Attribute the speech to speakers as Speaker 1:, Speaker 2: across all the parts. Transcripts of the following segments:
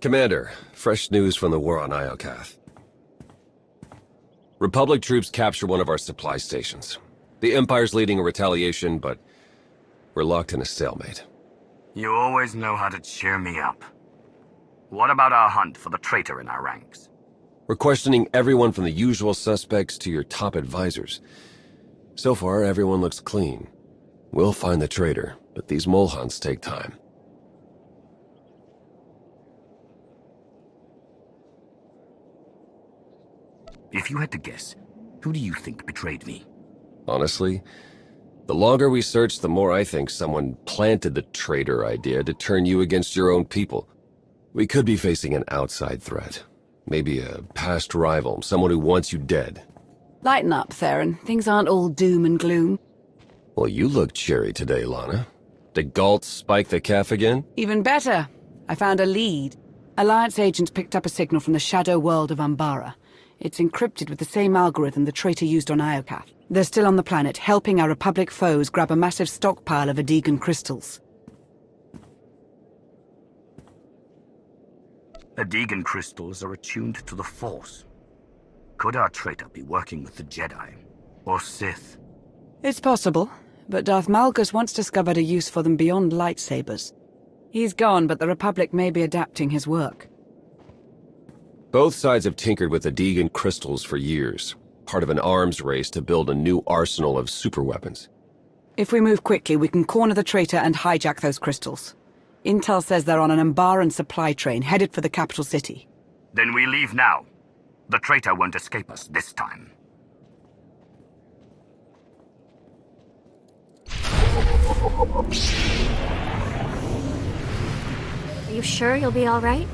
Speaker 1: Commander, fresh news from the war on Iokath. Republic troops capture one of our supply stations. The Empire's leading a retaliation, but we're locked in a stalemate.
Speaker 2: You always know how to cheer me up. What about our hunt for the traitor in our ranks?
Speaker 1: We're questioning everyone from the usual suspects to your top advisors. So far, everyone looks clean. We'll find the traitor, but these mole hunts take time.
Speaker 2: If you had to guess, who do you think betrayed me?
Speaker 1: Honestly, the longer we search, the more I think someone planted the traitor idea to turn you against your own people. We could be facing an outside threat. Maybe a past rival, someone who wants you dead.
Speaker 3: Lighten up, Theron. Things aren't all doom and gloom.
Speaker 1: Well, you look cheery today, Lana. Did Galt spike the calf again?
Speaker 3: Even better. I found a lead. Alliance agents picked up a signal from the shadow world of Umbara. It's encrypted with the same algorithm the traitor used on Iokath. They're still on the planet, helping our Republic foes grab a massive stockpile of Adegan crystals.
Speaker 2: Adegan crystals are attuned to the Force. Could our traitor be working with the Jedi? Or Sith?
Speaker 3: It's possible, but Darth Malgus once discovered a use for them beyond lightsabers. He's gone, but the Republic may be adapting his work.
Speaker 1: Both sides have tinkered with Adegan crystals for years, part of an arms race to build a new arsenal of superweapons.
Speaker 3: If we move quickly, we can corner the traitor and hijack those crystals. Intel says they're on an Umbaran supply train headed for the capital city.
Speaker 2: Then we leave now. The traitor won't escape us this time.
Speaker 4: Are you sure you'll be all right?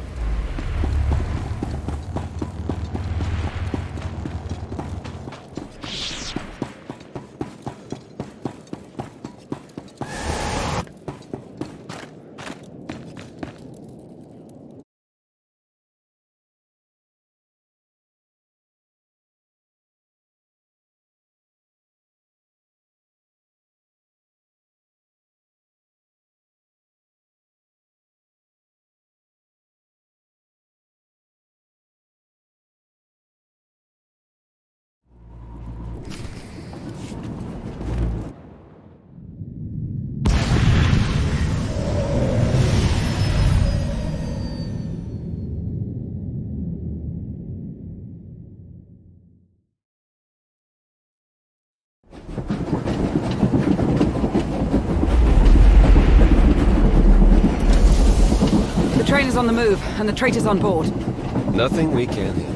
Speaker 3: The train is on the move, and the traitor's on board.
Speaker 1: Nothing we can't handle.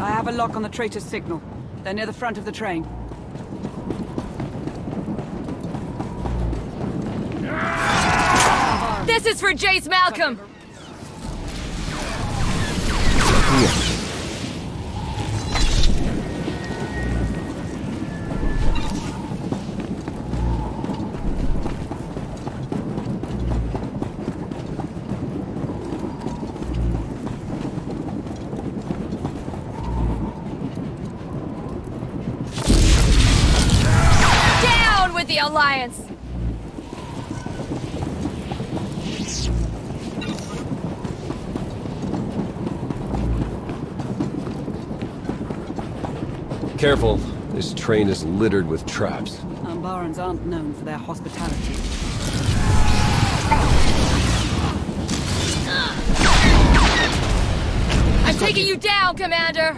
Speaker 3: I have a lock on the traitor's signal. They're near the front of the train.
Speaker 5: This is for Jace Malcolm! Alliance!
Speaker 1: Careful. This train is littered with traps.
Speaker 3: Umbarans aren't known for their hospitality.
Speaker 5: I'm taking you down, Commander!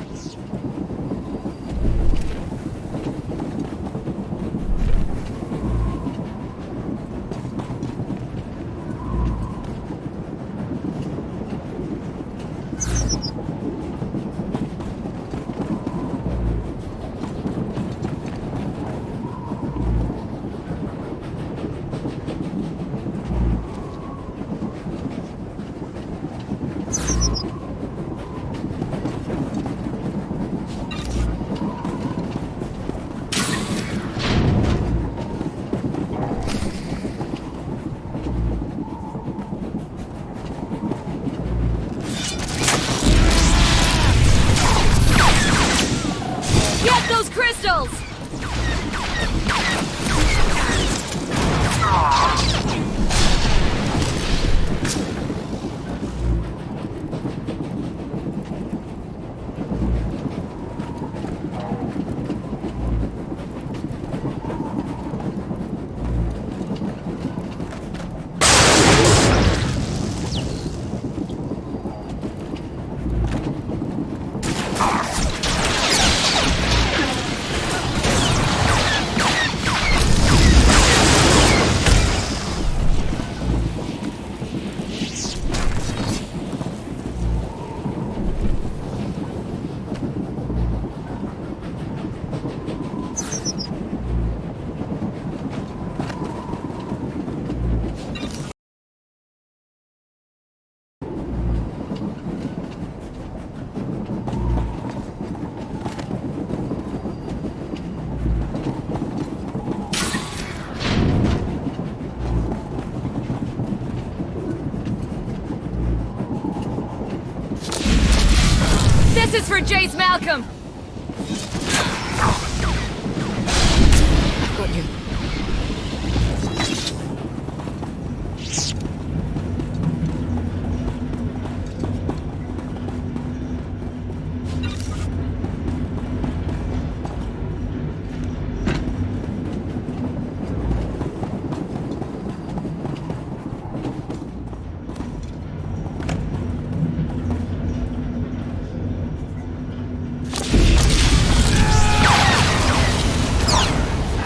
Speaker 5: Get those crystals! This is for Jace Malcolm!
Speaker 3: Got you.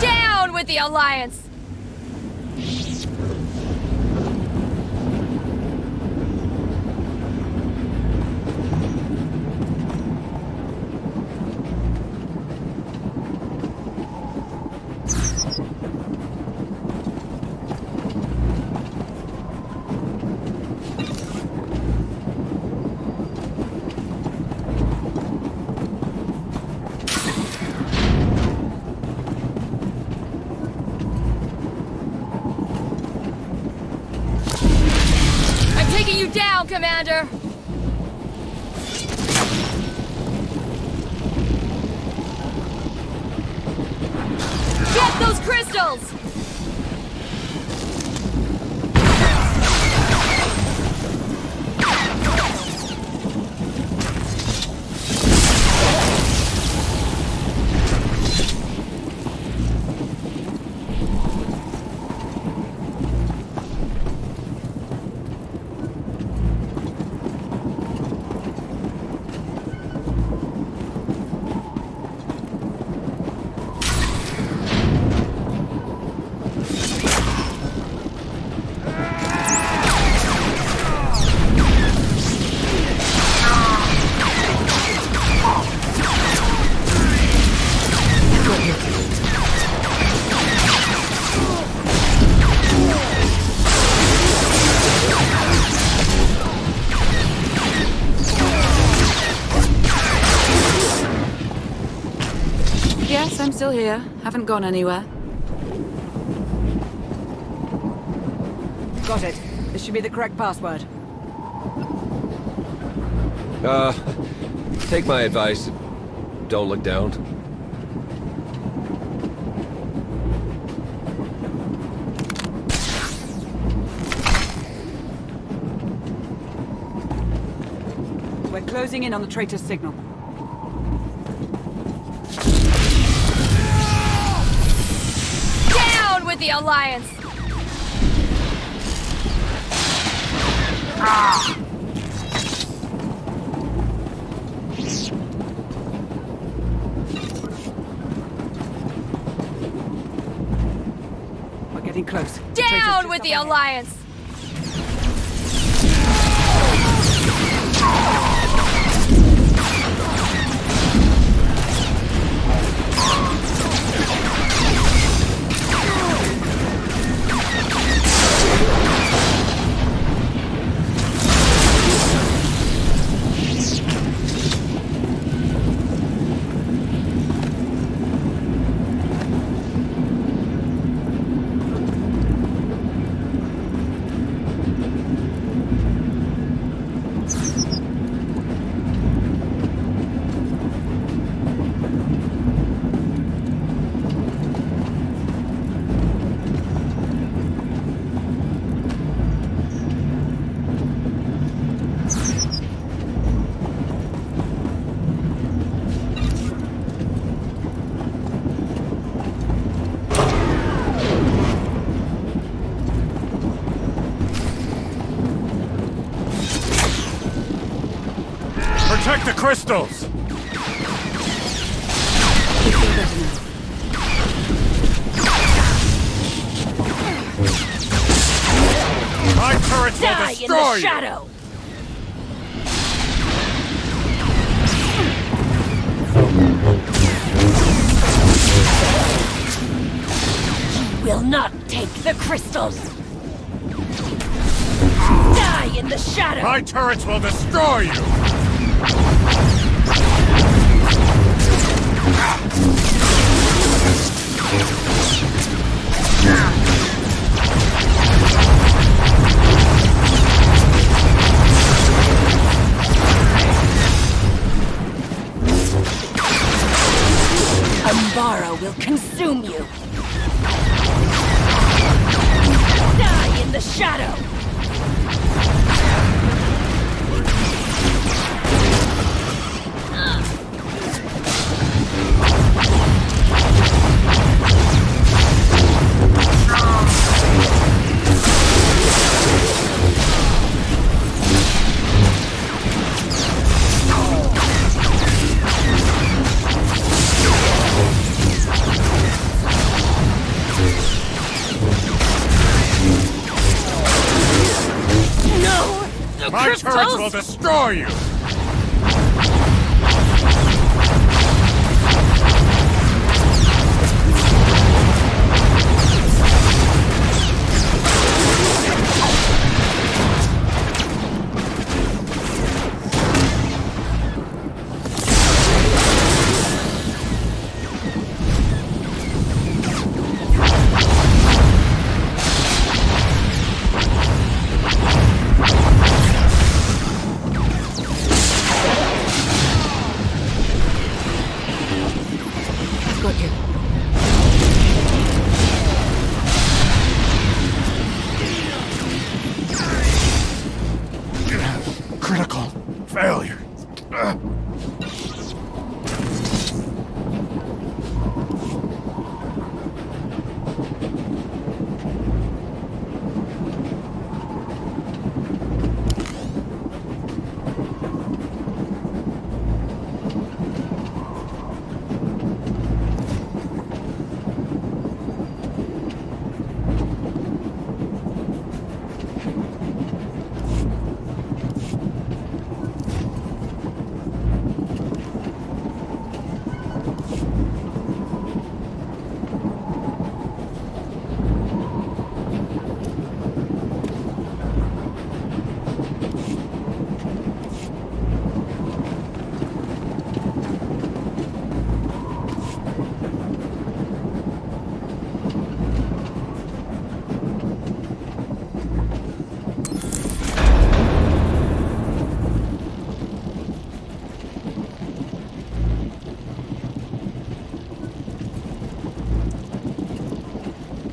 Speaker 5: Down with the Alliance! I'm taking you down, Commander! Get those crystals!
Speaker 3: Yes, I'm still here. Haven't gone anywhere. Got it. This should be the correct password.
Speaker 1: Take my advice. Don't look down.
Speaker 3: closing in on the traitor's signal.
Speaker 5: Down with the Alliance!
Speaker 3: We're getting close. The traitor's
Speaker 5: Down
Speaker 3: just
Speaker 5: with
Speaker 3: up
Speaker 5: the
Speaker 3: ahead.
Speaker 5: Alliance!
Speaker 6: Protect the crystals! My turrets will
Speaker 5: Die in
Speaker 6: destroy
Speaker 5: the
Speaker 6: you!
Speaker 5: shadow! You will not take the crystals! Die in the shadow!
Speaker 6: My turrets will destroy you!
Speaker 5: Umbara will consume you! Die in the shadow! No! The
Speaker 6: My turrets will
Speaker 5: crystals!
Speaker 6: destroy you!
Speaker 3: Got you.
Speaker 6: Critical failure.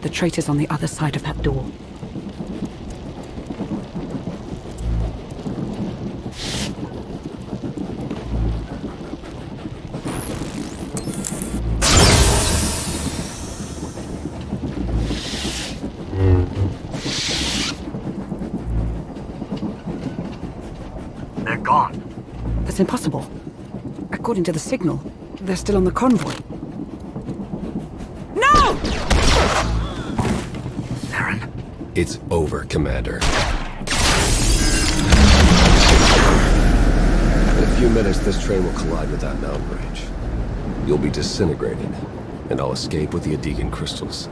Speaker 3: The traitor's on the other side of that door. That's impossible. According to the signal, they're still on the convoy. No!
Speaker 2: Theron?
Speaker 1: It's over, Commander. In a few minutes, this train will collide with that mountain range. You'll be disintegrated, and I'll escape with the Adegan crystals.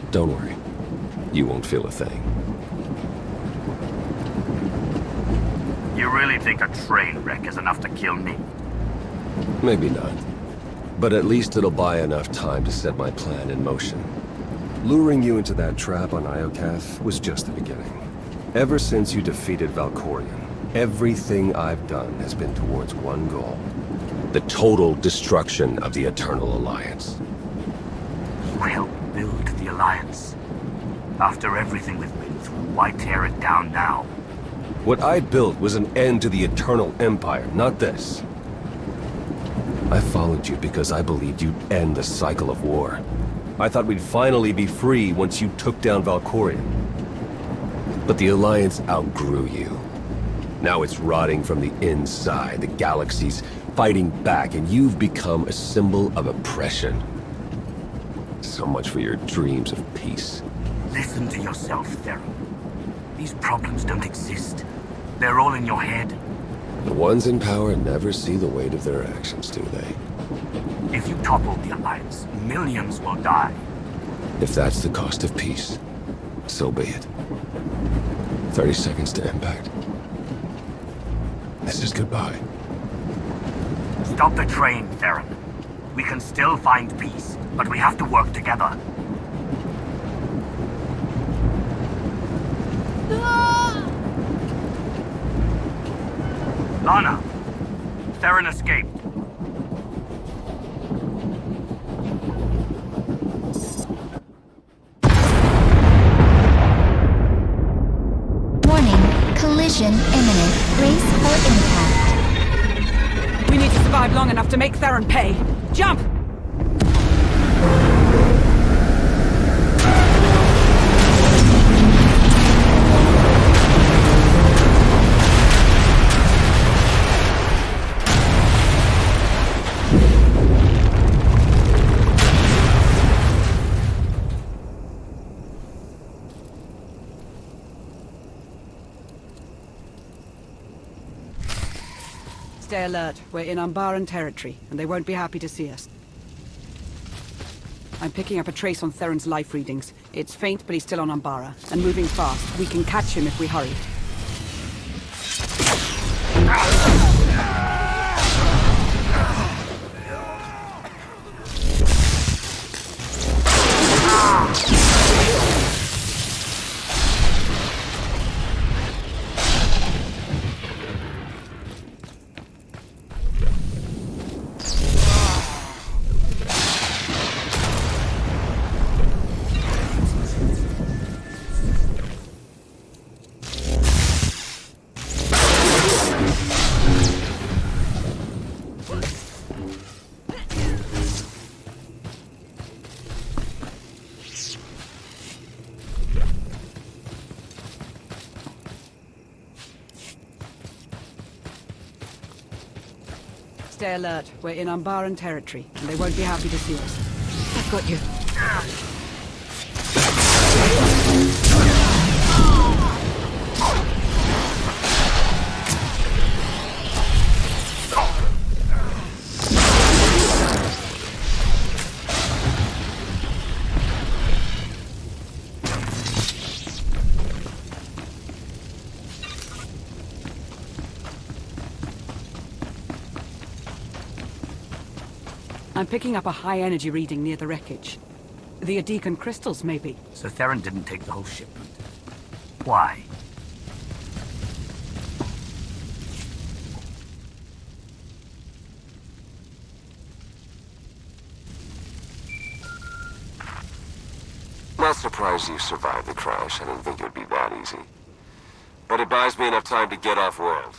Speaker 1: Don't worry. You won't feel a thing.
Speaker 2: You really think a train wreck is enough to kill me?
Speaker 1: Maybe not. But at least it'll buy enough time to set my plan in motion. Luring you into that trap on Iokath was just the beginning. Ever since you defeated Valkorion, everything I've done has been towards one goal. The total destruction of the Eternal Alliance.
Speaker 2: You helped build the Alliance. After everything we've been through, why tear it down now?
Speaker 1: What I built was an end to the Eternal Empire, not this. I followed you because I believed you'd end the cycle of war. I thought we'd finally be free once you took down Valkorion. But the Alliance outgrew you. Now it's rotting from the inside, the galaxy's fighting back, and you've become a symbol of oppression. So much for your dreams of peace.
Speaker 2: Listen to yourself, Theron. These problems don't exist. They're all in your head.
Speaker 1: The ones in power never see the weight of their actions, do they?
Speaker 2: If you topple the Alliance, millions will die.
Speaker 1: If that's the cost of peace, so be it. 30 seconds to impact. This is goodbye.
Speaker 2: Stop the train, Theron. We can still find peace, but we have to work together. Lana! Theron escaped.
Speaker 7: Warning, collision imminent. Brace for impact.
Speaker 3: We need to survive long enough to make Theron pay. Jump! Stay alert. We're in Umbaran territory, and they won't be happy to see us. I'm picking up a trace on Theron's life readings. It's faint, but he's still on Umbara, and moving fast. We can catch him if we hurry. Stay alert. We're in Umbaran territory, and they won't be happy to see us. I've got you. I'm picking up a high-energy reading near the wreckage. The Adegan crystals, maybe.
Speaker 2: So Theron didn't take the whole shipment. Why?
Speaker 1: Not surprised you survived the crash. I didn't think it would be that easy. But it buys me enough time to get off-world.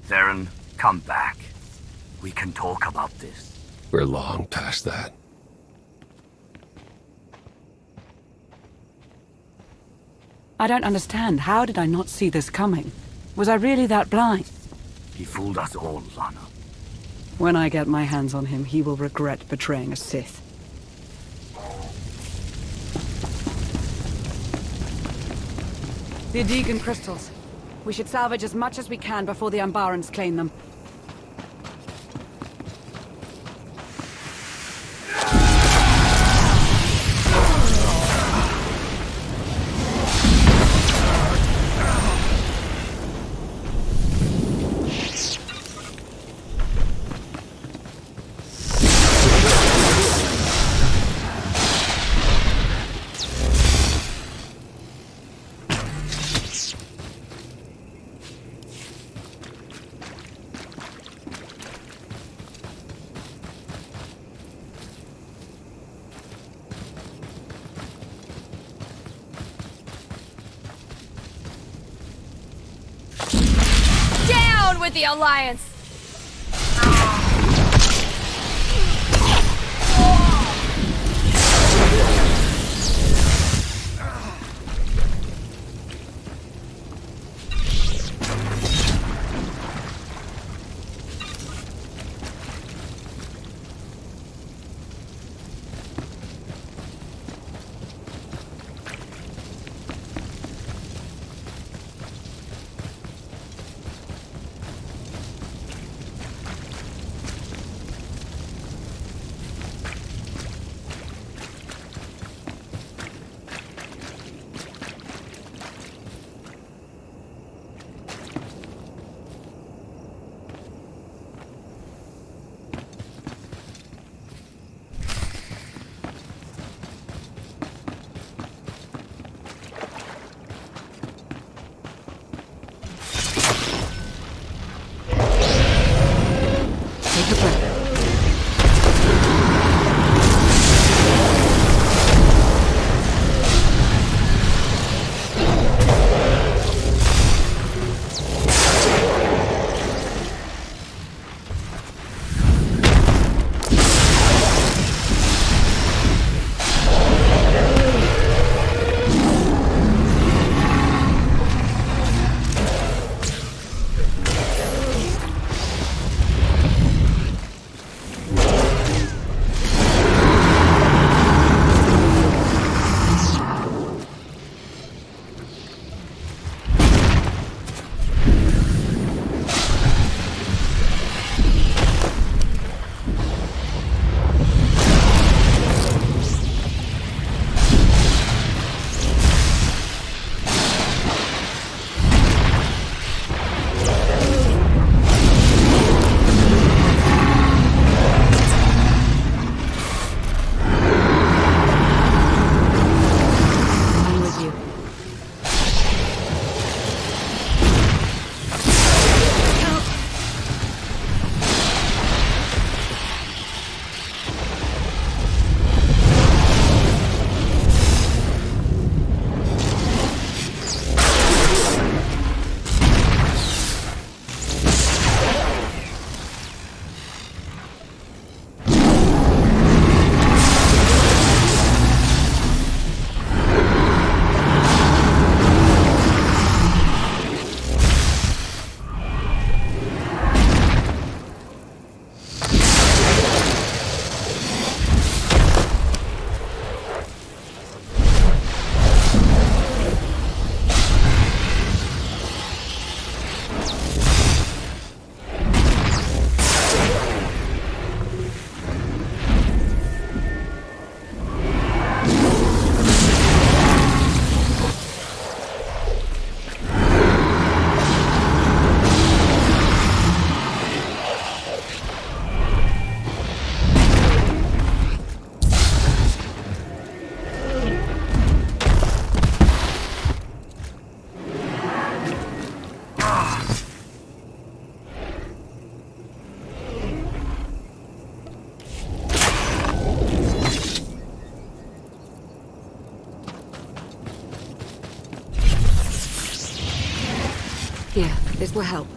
Speaker 2: Theron, come back. We can talk about this.
Speaker 1: We're long past that.
Speaker 3: I don't understand. How did I not see this coming? Was I really that blind?
Speaker 2: He fooled us all, Lana.
Speaker 3: When I get my hands on him, he will regret betraying a Sith. The Deegan crystals. We should salvage as much as we can before the Umbarans claim them.
Speaker 5: Down with the Alliance! Take a breath. I'm with you. Here, this will help.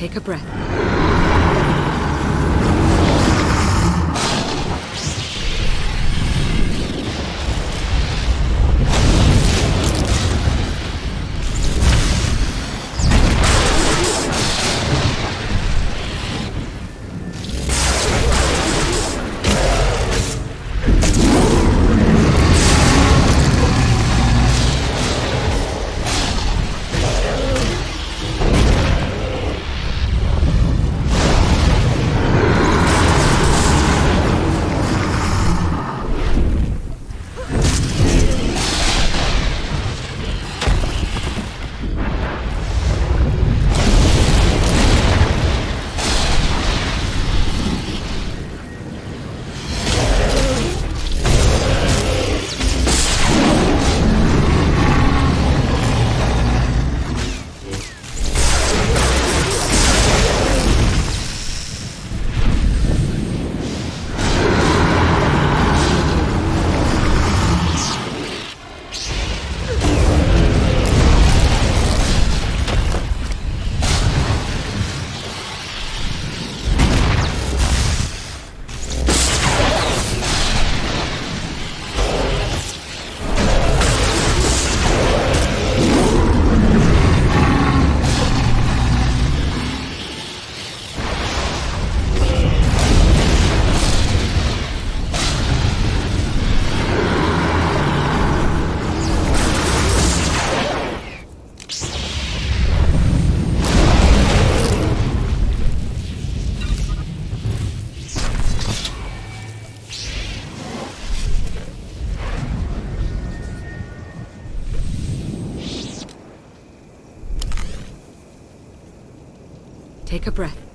Speaker 3: Take a breath. Take a breath.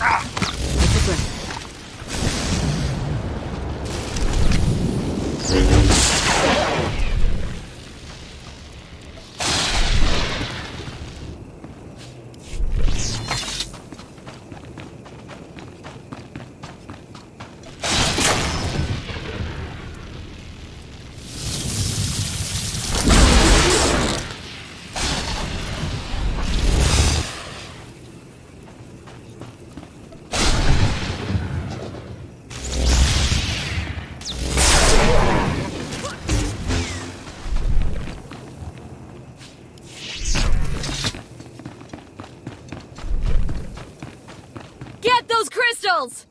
Speaker 3: Take a breath.
Speaker 5: Get those crystals!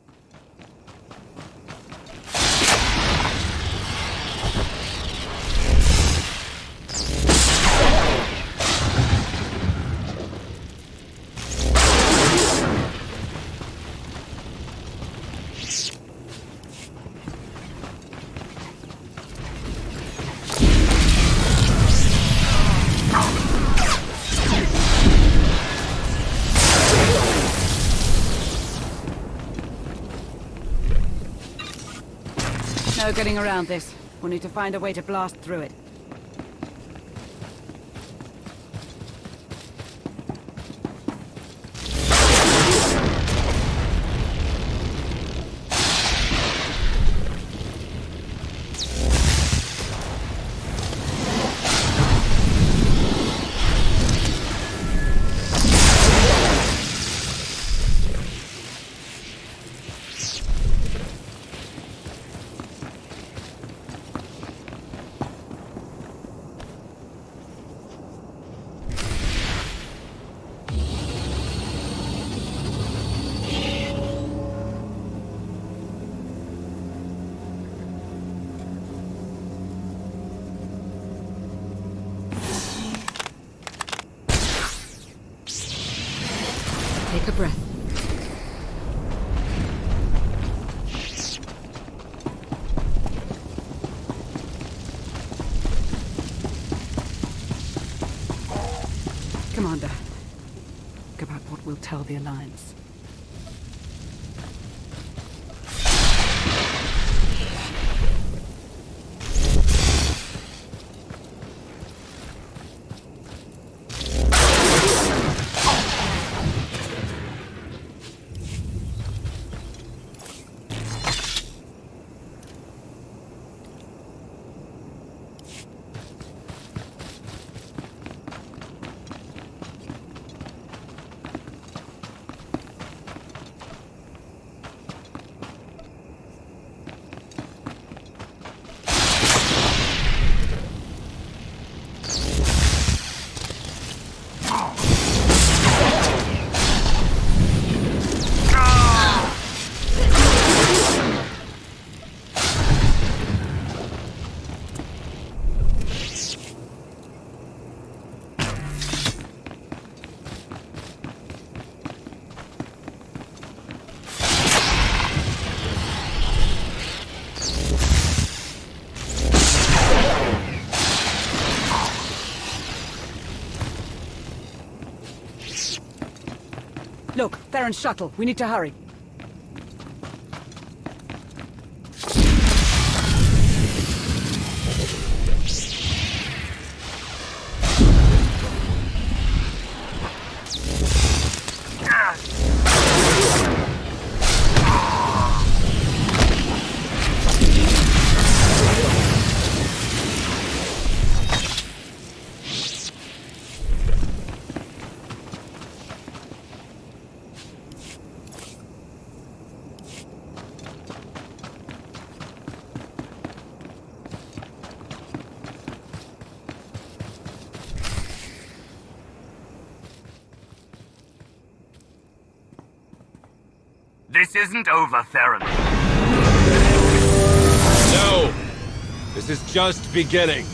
Speaker 3: No getting around this. We'll need to find a way to blast through it. Take a breath. Commander, think about what we'll tell the Alliance. Look, Theron's shuttle. We need to hurry.
Speaker 2: This isn't over, Theron.
Speaker 1: No! This is just beginning.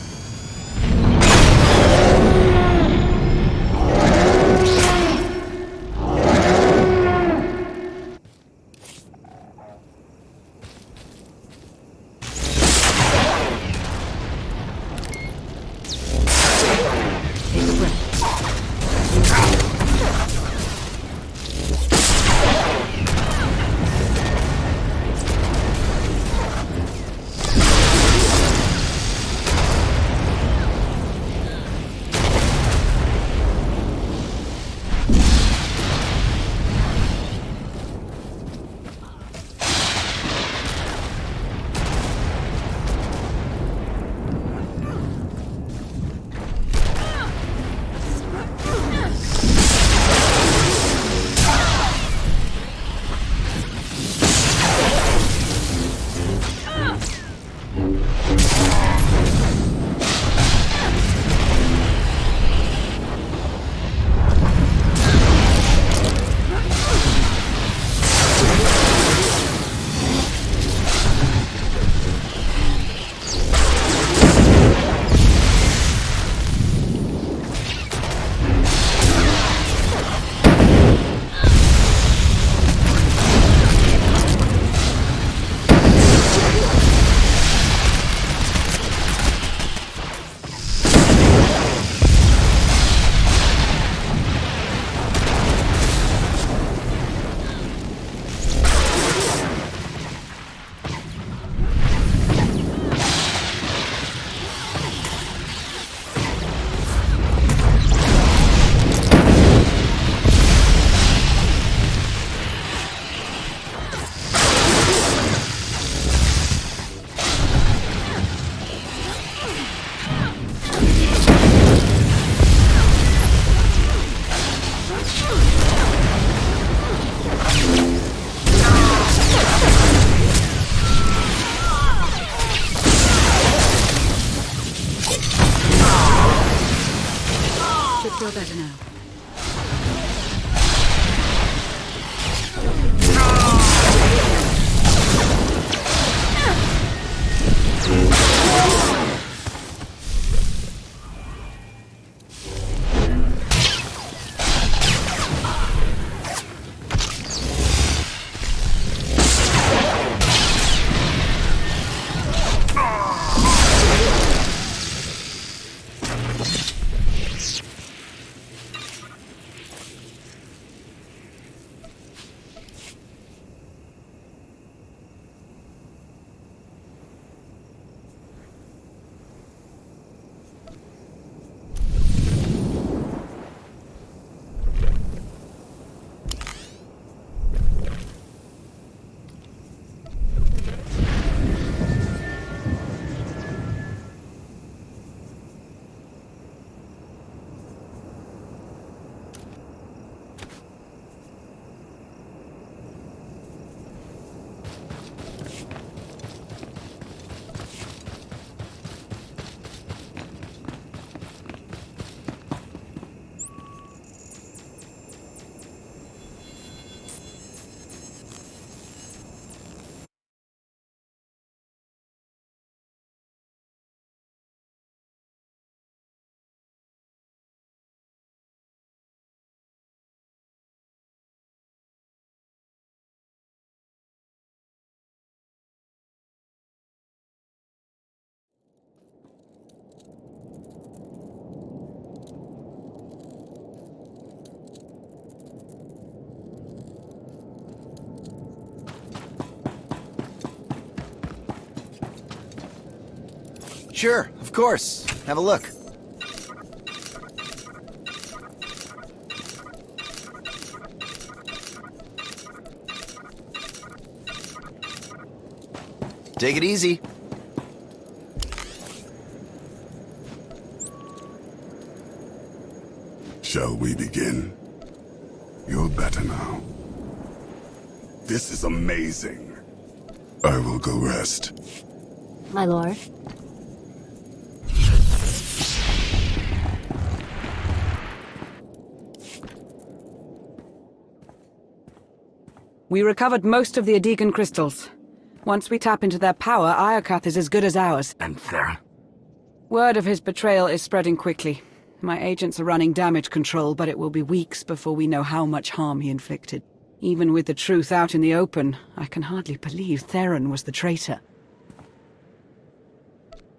Speaker 3: better now.
Speaker 8: Sure, of course. Have a look. Take it easy.
Speaker 9: Shall we begin? You're better now. This is amazing. I will go rest.
Speaker 4: My lord.
Speaker 3: We recovered most of the Adegan crystals. Once we tap into their power, Iokath is as good as ours.
Speaker 2: And Theron?
Speaker 3: Word of his betrayal is spreading quickly. My agents are running damage control, but it will be weeks before we know how much harm he inflicted. Even with the truth out in the open, I can hardly believe Theron was the traitor.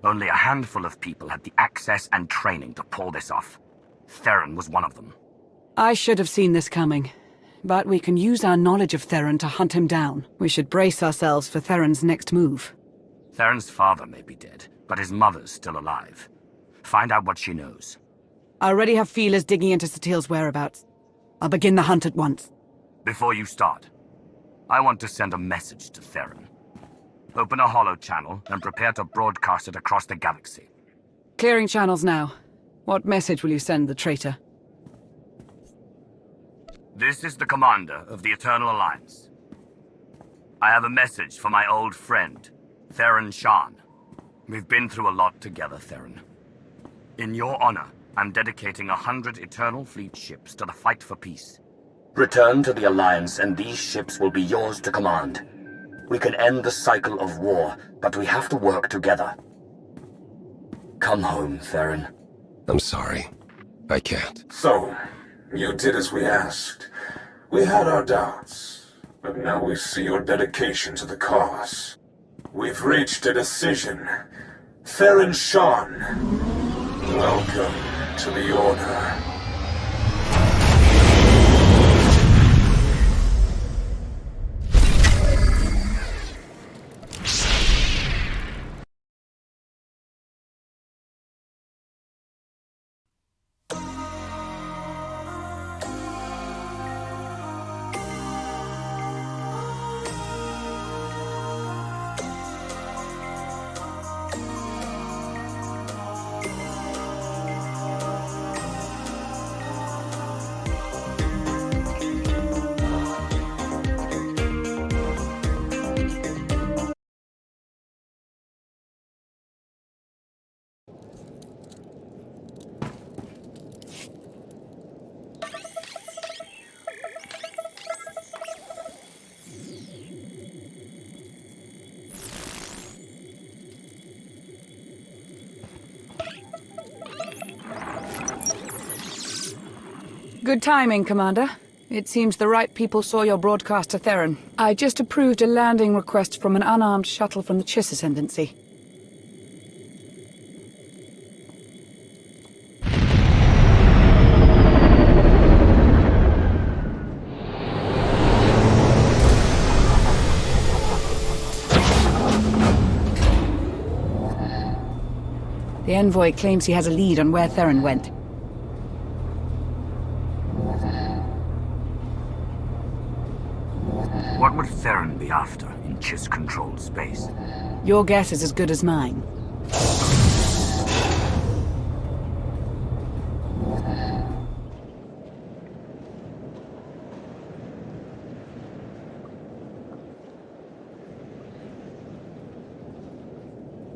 Speaker 2: Only a handful of people had the access and training to pull this off. Theron was one of them.
Speaker 3: I should have seen this coming. But we can use our knowledge of Theron to hunt him down. We should brace ourselves for Theron's next move.
Speaker 2: Theron's father may be dead, but his mother's still alive. Find out what she knows.
Speaker 3: I already have feelers digging into Satil's whereabouts. I'll begin the hunt at once.
Speaker 2: Before you start, I want to send a message to Theron. Open a holo channel and prepare to broadcast it across the galaxy.
Speaker 3: Clearing channels now. What message will you send the traitor?
Speaker 2: This is the commander of the Eternal Alliance. I have a message for my old friend, Theron Shan. We've been through a lot together, Theron. In your honor, I'm dedicating 100 Eternal Fleet ships to the fight for peace. Return to the Alliance and these ships will be yours to command. We can end the cycle of war, but we have to work together. Come home, Theron.
Speaker 1: I'm sorry. I can't.
Speaker 10: So, you did as we asked. We had our doubts, but now we see your dedication to the cause. We've reached a decision. Theron Shan, welcome to the Order.
Speaker 3: Good timing, Commander. It seems the right people saw your broadcast to Theron. I just approved a landing request from an unarmed shuttle from the Chiss Ascendancy. The envoy claims he has a lead on where Theron went.
Speaker 2: What would Theron be after in Chiss-controlled space?
Speaker 3: Your guess is as good as mine.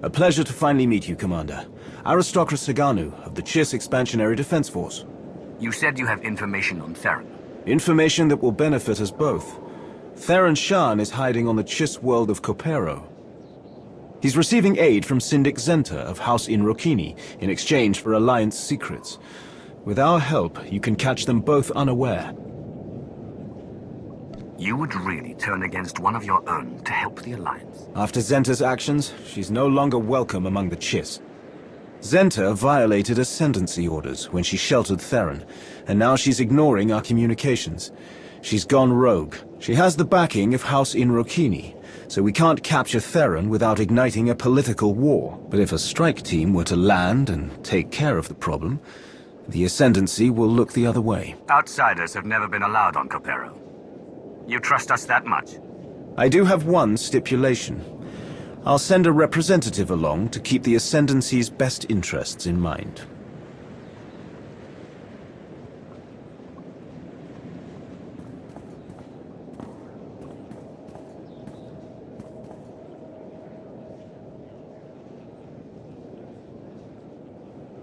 Speaker 11: A pleasure to finally meet you, Commander. Aristocrat Saganu of the Chiss Expansionary Defense Force.
Speaker 2: You said you have information on Theron.
Speaker 11: Information that will benefit us both. Theron Shan is hiding on the Chiss world of Kopero. He's receiving aid from Syndic Zenta of House Inrokini in exchange for Alliance secrets. With our help, you can catch them both unaware.
Speaker 2: You would really turn against one of your own to help the Alliance?
Speaker 11: After Zenta's actions, she's no longer welcome among the Chiss. Zenta violated ascendancy orders when she sheltered Theron, and now she's ignoring our communications. She's gone rogue. She has the backing of House Inrokini, so we can't capture Theron without igniting a political war. But if a strike team were to land and take care of the problem, the Ascendancy will look the other way.
Speaker 2: Outsiders have never been allowed on Kopero. You trust us that much?
Speaker 11: I do have one stipulation. I'll send a representative along to keep the Ascendancy's best interests in mind.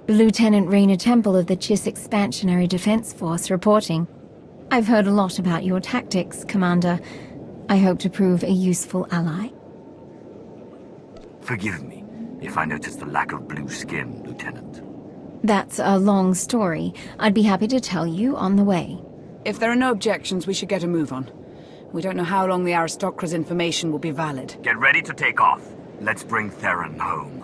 Speaker 7: Lieutenant Raina Temple of the Chiss Expansionary Defense Force reporting. I've heard a lot about your tactics, Commander. I hope to prove a useful ally.
Speaker 2: Forgive me if I notice the lack of blue skin, Lieutenant.
Speaker 7: That's a long story. I'd be happy to tell you on the way.
Speaker 3: If there are no objections, we should get a move on. We don't know how long the Aristocrat's information will be valid.
Speaker 2: Get ready to take off. Let's bring Theron home.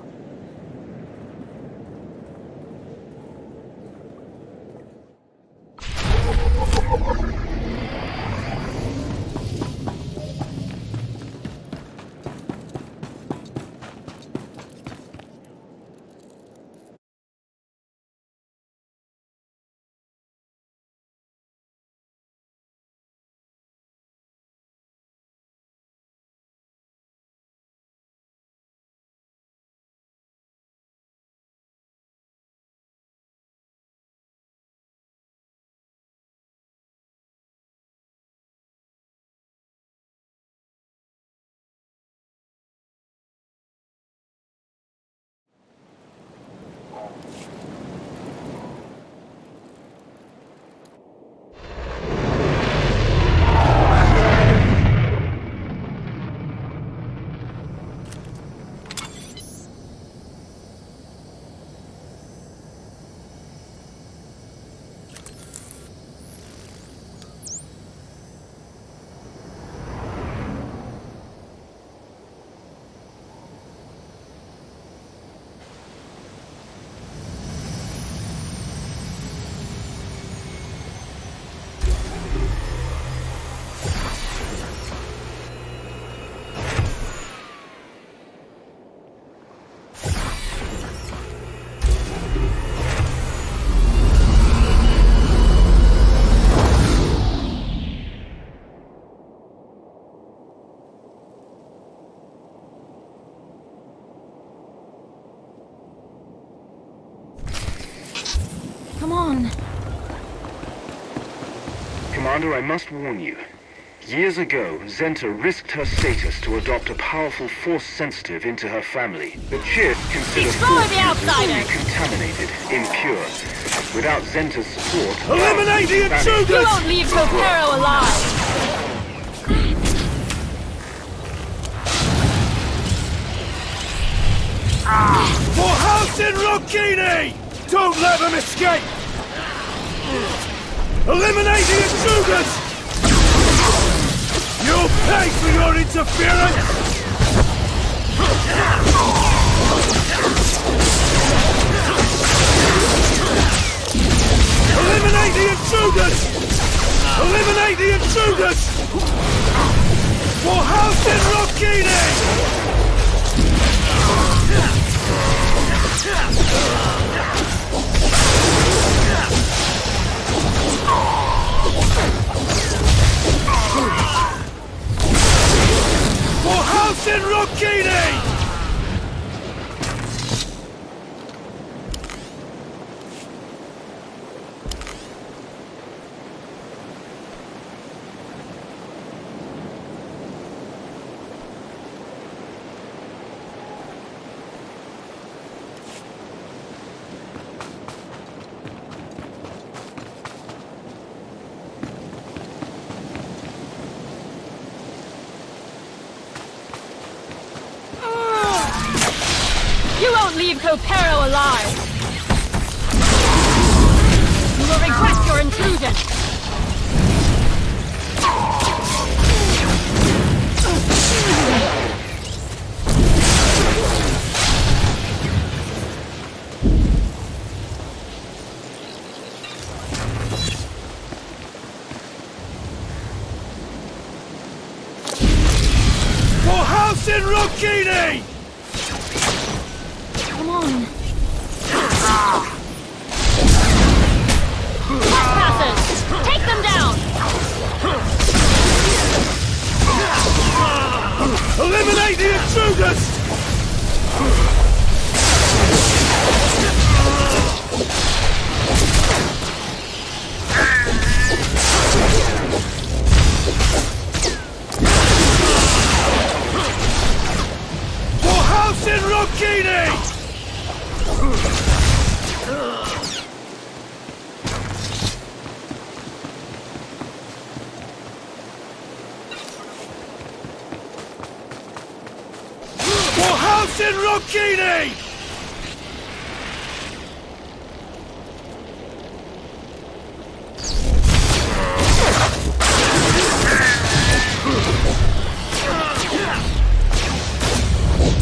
Speaker 7: Come on.
Speaker 12: Commander, I must warn you. Years ago, Zenta risked her status to adopt a powerful Force sensitive into her family. The Chiss consider
Speaker 5: Destroy the outsiders!
Speaker 12: contaminated, impure. Without Zenta's support,
Speaker 6: Eliminate the intruders!
Speaker 5: You won't leave Kopero alive!
Speaker 6: For House Inrokini! Don't let them escape! Eliminate the intruders! You'll pay for your interference! Eliminate the intruders! Eliminate the intruders! For House in Rocchini! For House in Rocchini!
Speaker 5: You won't leave Copero alive! You will regret your intrusion!
Speaker 6: For House in Rocchini!
Speaker 5: Come on. Trespassers! Take them down!
Speaker 6: Eliminate the intruders! For House in Rocchini! For House in Rocchini!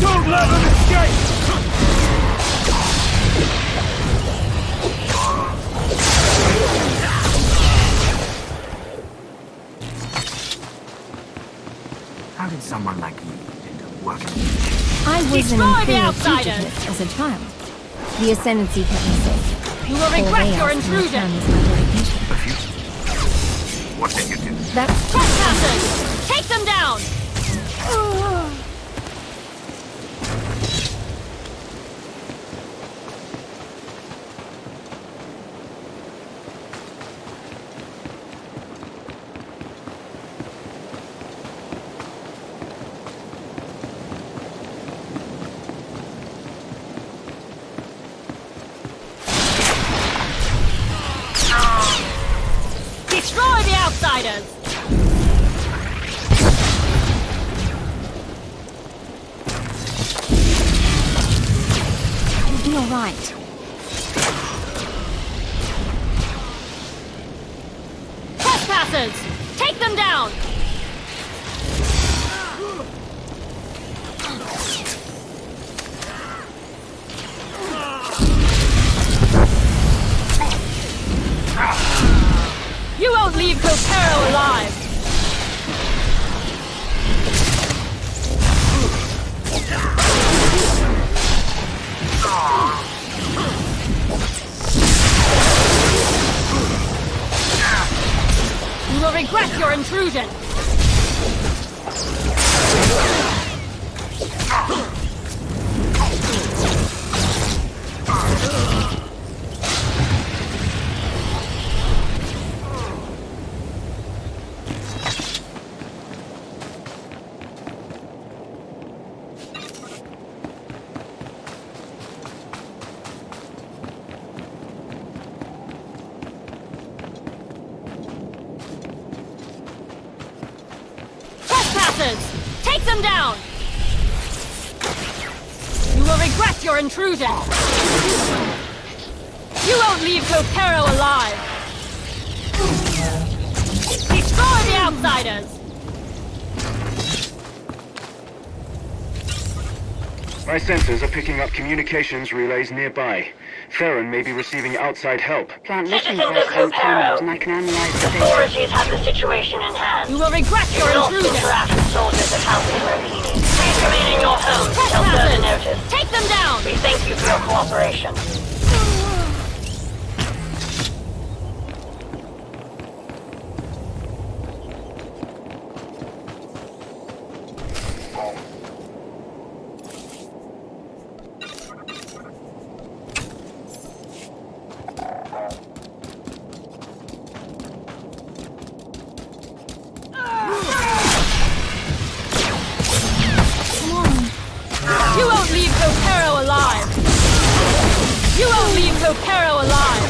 Speaker 6: Don't let them escape!
Speaker 2: How did someone like you end up working?
Speaker 7: I was
Speaker 5: Destroy
Speaker 7: an
Speaker 5: the
Speaker 7: Imperial
Speaker 5: outsiders!
Speaker 7: fugitive as a child. The Ascendancy kept me safe.
Speaker 5: You will
Speaker 7: All
Speaker 5: regret
Speaker 7: they
Speaker 5: your
Speaker 7: asked in return
Speaker 5: intrusion!
Speaker 7: was my dedication.
Speaker 2: What did you do?
Speaker 7: That's
Speaker 5: Trespassers! Take them down! Destroy the outsiders!
Speaker 7: You'll be alright.
Speaker 5: Trespassers! Take them down! You won't leave Copero alive! You will regret your intrusion! Trespassers! Take them down! You will regret your intrusion! You won't leave Copero alive! Destroy the outsiders!
Speaker 12: My sensors are picking up communications relays nearby. Theron may be receiving outside help.
Speaker 3: Plant listen to those same cameras and I can analyze the data.
Speaker 4: Authorities have the situation in hand.
Speaker 5: You will regret your
Speaker 4: Do not
Speaker 5: intrusion!
Speaker 4: interact with soldiers of House Irokini. Please remain in your homes until further notice.
Speaker 5: Take them down!
Speaker 4: We thank you for your cooperation.
Speaker 5: You won't leave Kopero alive! You won't leave Kopero alive!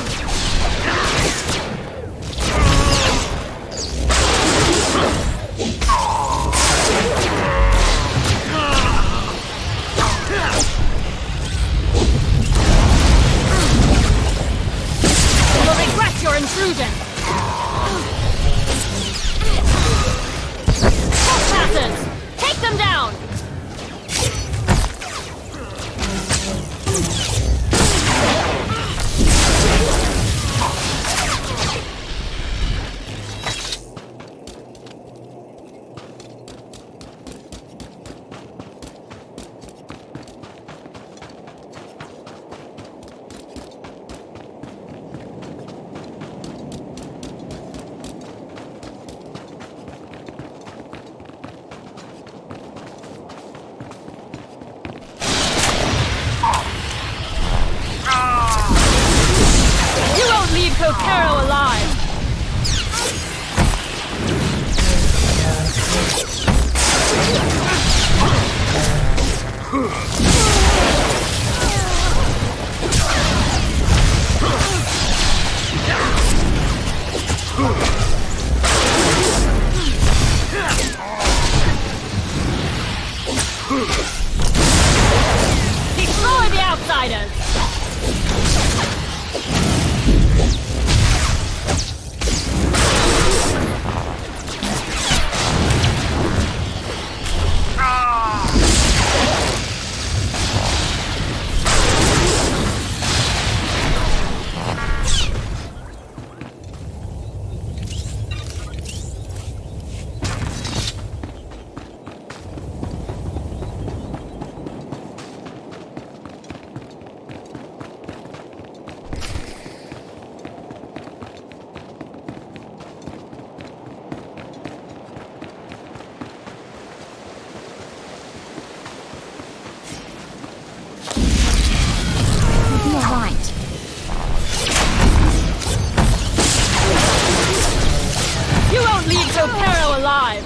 Speaker 5: You will regret your intrusion! Trespassers! Take them down! You won't leave Kopero alive! Destroy the outsiders!
Speaker 7: You'll be alright.
Speaker 5: You won't leave Kopero alive!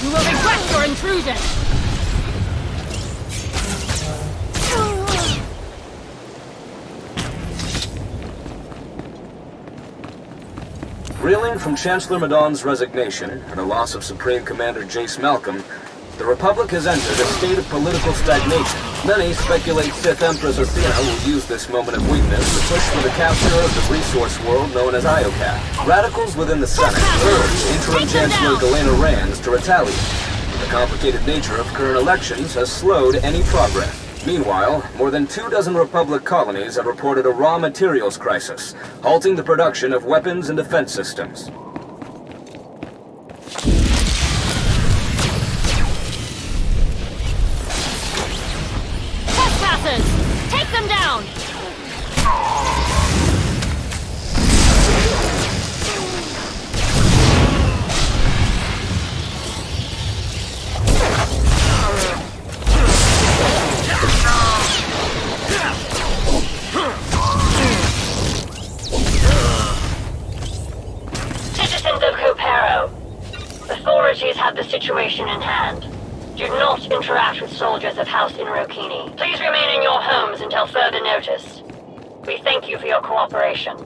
Speaker 5: You will regret your intrusion!
Speaker 13: Reeling from Chancellor Madon's resignation and the loss of Supreme Commander Jace Malcolm, the Republic has entered a state of political stagnation. Many speculate Sith Empress Athena will use this moment of weakness to push for the capture of the resource world known as Iokath. Radicals within the Senate urge Interim Chancellor Galena Rands to retaliate. The complicated nature of current elections has slowed any progress. Meanwhile, more than 24 Republic colonies have reported a raw materials crisis, halting the production of weapons and defense systems.
Speaker 5: Trespassers! Take them down!
Speaker 4: Citizens of Kopero, authorities have the situation in hand. Do not interact with soldiers of House Irokini. Please remain in your homes until further notice. We thank you for your cooperation.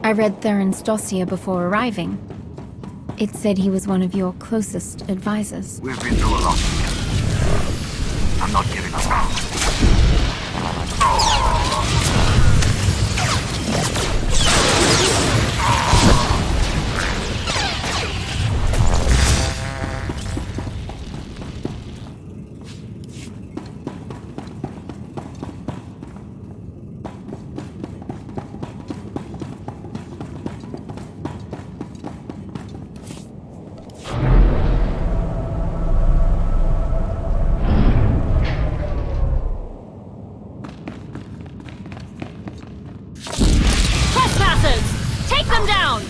Speaker 7: I read Theron's dossier before arriving. It said he was one of your closest advisors.
Speaker 2: We've been through a lot together. I'm not giving up now.
Speaker 5: Take them down!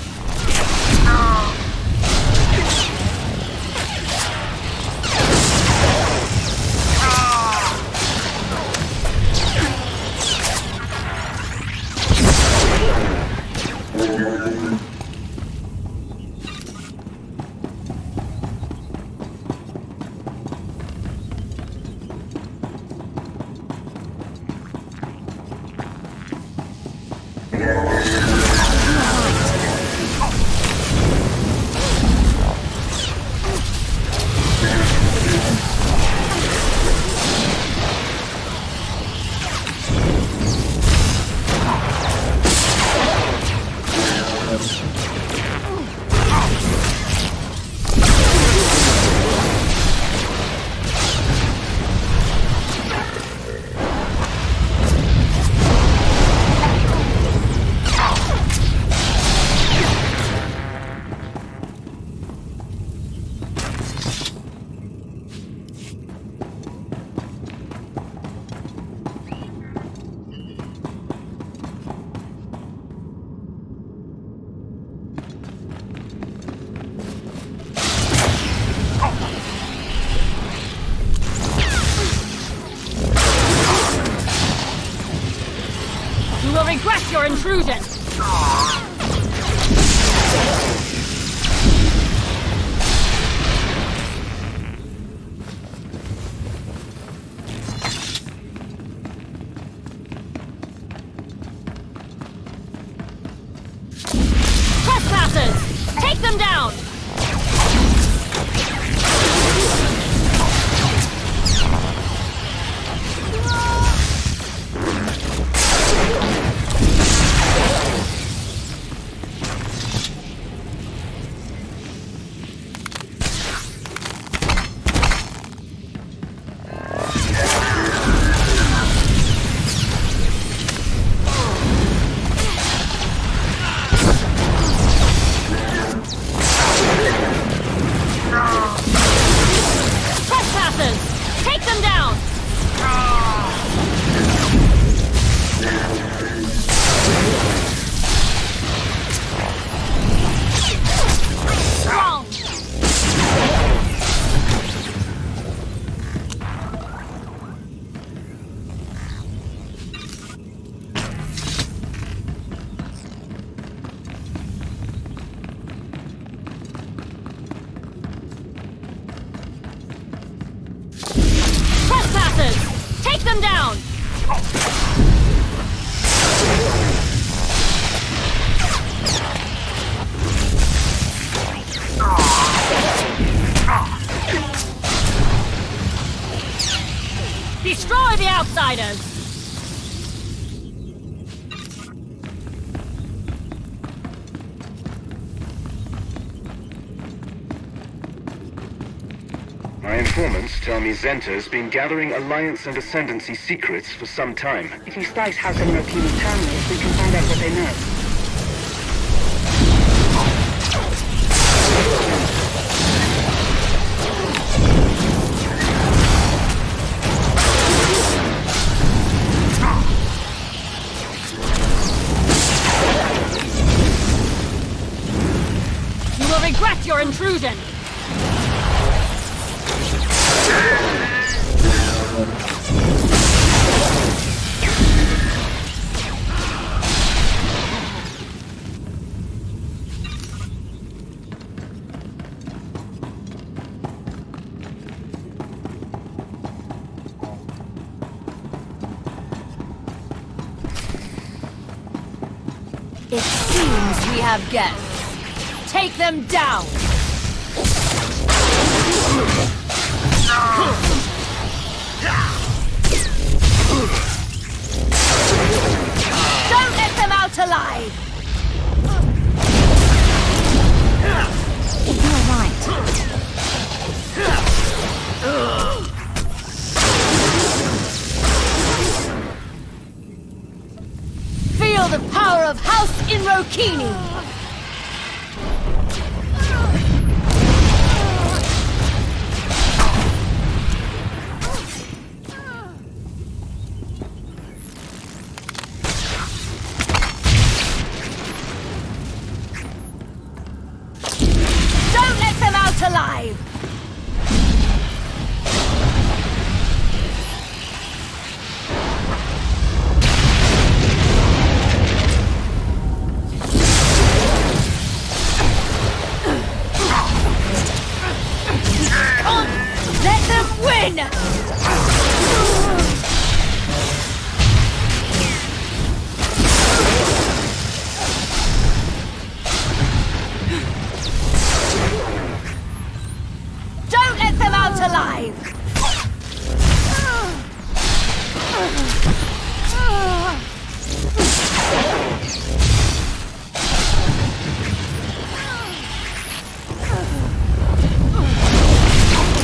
Speaker 5: You will regret your intrusion! Trespassers! Take them down! them down! Destroy the outsiders!
Speaker 12: My informants tell me Zenta's been gathering Alliance and Ascendancy secrets for some time.
Speaker 3: If you slice House Inrokini's terminals, we can find out what they know.
Speaker 5: You will regret your intrusion! It seems we have guests. Take them down! Don't let them out alive!
Speaker 7: You're right.
Speaker 5: Feel the power of House Inrokini! Don't let them out alive! Let them win! Don't let them out alive!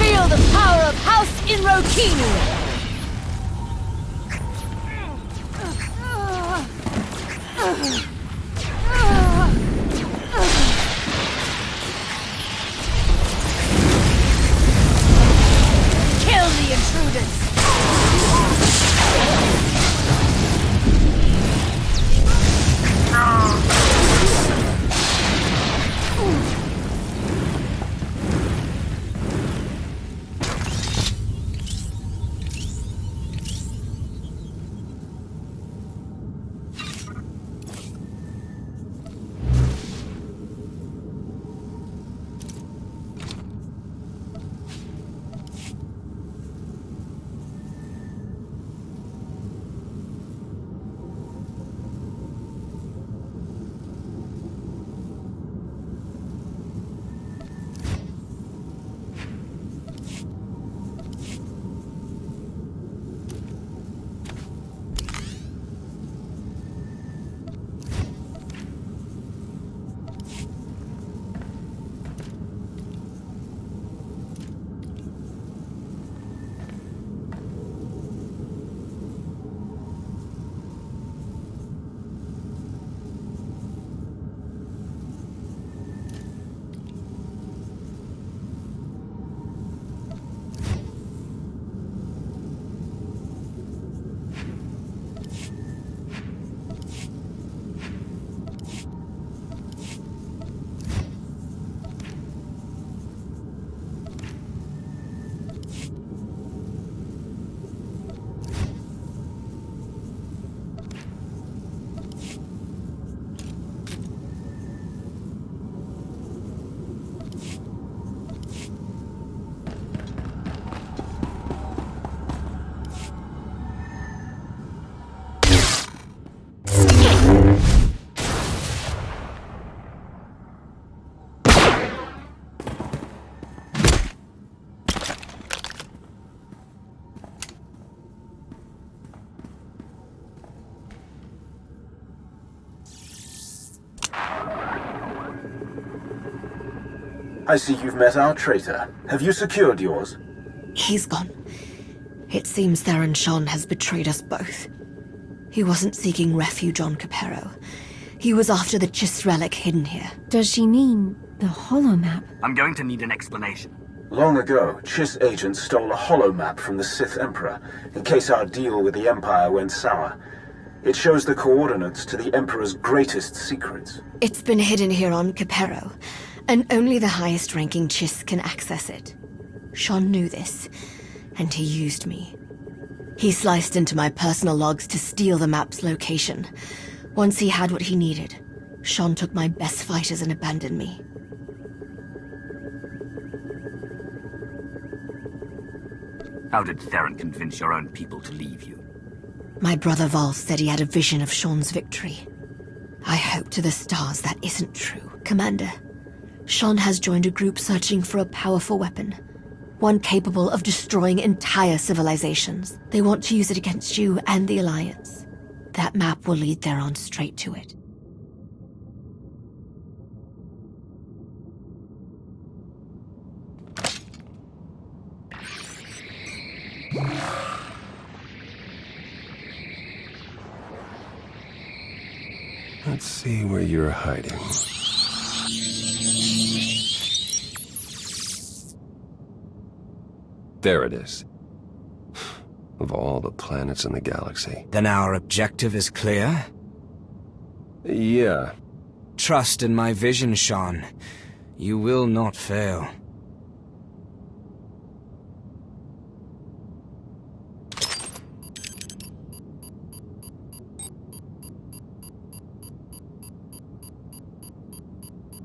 Speaker 5: Feel the power of House Inrokini! Kill the intruders!
Speaker 11: I see you've met our traitor. Have you secured yours?
Speaker 14: He's gone. It seems Theron Shan has betrayed us both. He wasn't seeking refuge on Capero. He was after the Chiss relic hidden here.
Speaker 7: Does she mean the holomap?
Speaker 2: I'm going to need an explanation.
Speaker 11: Long ago, Chiss agents stole a holomap from the Sith Emperor, in case our deal with the Empire went sour. It shows the coordinates to the Emperor's greatest secrets.
Speaker 14: It's been hidden here on Capero, and only the highest-ranking Chiss can access it. Shan knew this, and he used me. He sliced into my personal logs to steal the map's location. Once he had what he needed, Shan took my best fighters and abandoned me.
Speaker 2: How did Theron convince your own people to leave you?
Speaker 14: My brother Vol said he had a vision of Shan's victory. I hope to the stars that isn't true. Commander, Shan has joined a group searching for a powerful weapon. One capable of destroying entire civilizations. They want to use it against you and the Alliance. That map will lead Theron straight to it.
Speaker 1: Let's see where you're hiding. There it is. Of all the planets in the galaxy.
Speaker 15: Then our objective is clear?
Speaker 1: Yeah.
Speaker 15: Trust in my vision, Shan. You will not fail.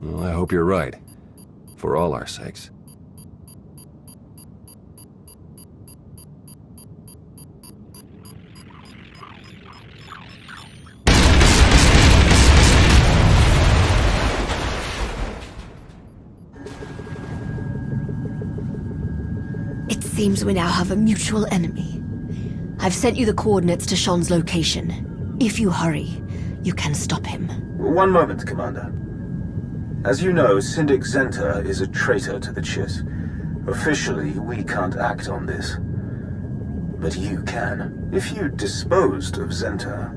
Speaker 1: Well, I hope you're right. For all our sakes.
Speaker 14: It seems we now have a mutual enemy. I've sent you the coordinates to Shan's location. If you hurry, you can stop him.
Speaker 11: One moment, Commander. As you know, Syndic Zenta is a traitor to the Chiss. Officially, we can't act on this. But you can. If you disposed of Zenta,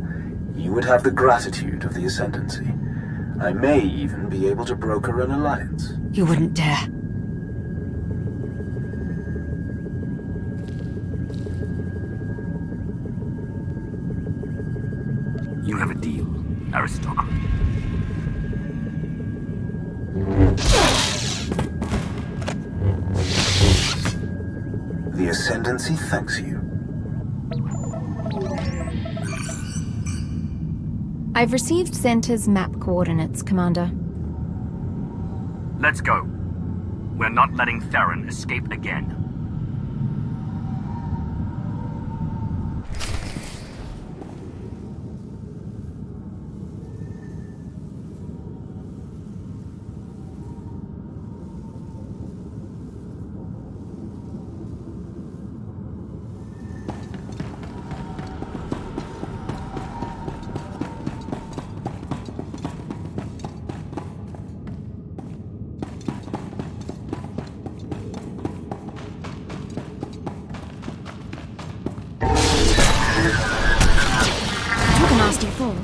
Speaker 11: you would have the gratitude of the Ascendancy. I may even be able to broker an alliance.
Speaker 14: You wouldn't dare.
Speaker 2: You have a deal, aristocrat.
Speaker 11: The Ascendancy thanks you.
Speaker 7: I've received Zenta's map coordinates, Commander.
Speaker 2: Let's go. We're not letting Theron escape again.
Speaker 7: Took a nasty fall.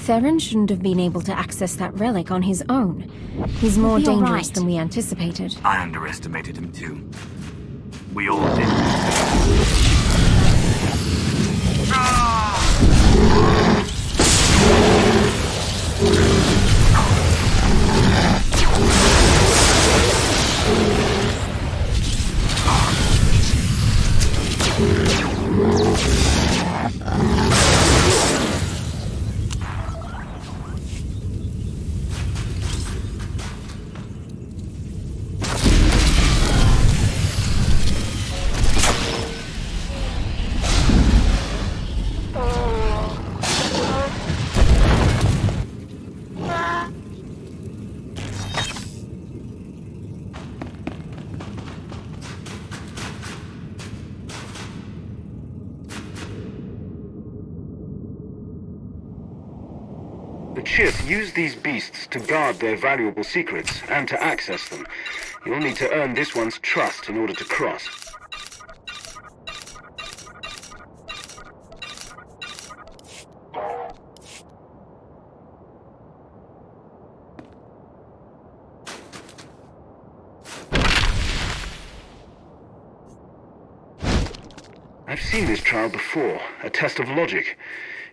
Speaker 7: Theron shouldn't have been able to access that relic on his own. He's more
Speaker 5: You're
Speaker 7: dangerous
Speaker 5: right.
Speaker 7: than we anticipated.
Speaker 2: I underestimated him too. We all did.
Speaker 12: The Chiss use these beasts to guard their valuable secrets and to access them. You'll need to earn this one's trust in order to cross. I've seen this trial before, a test of logic.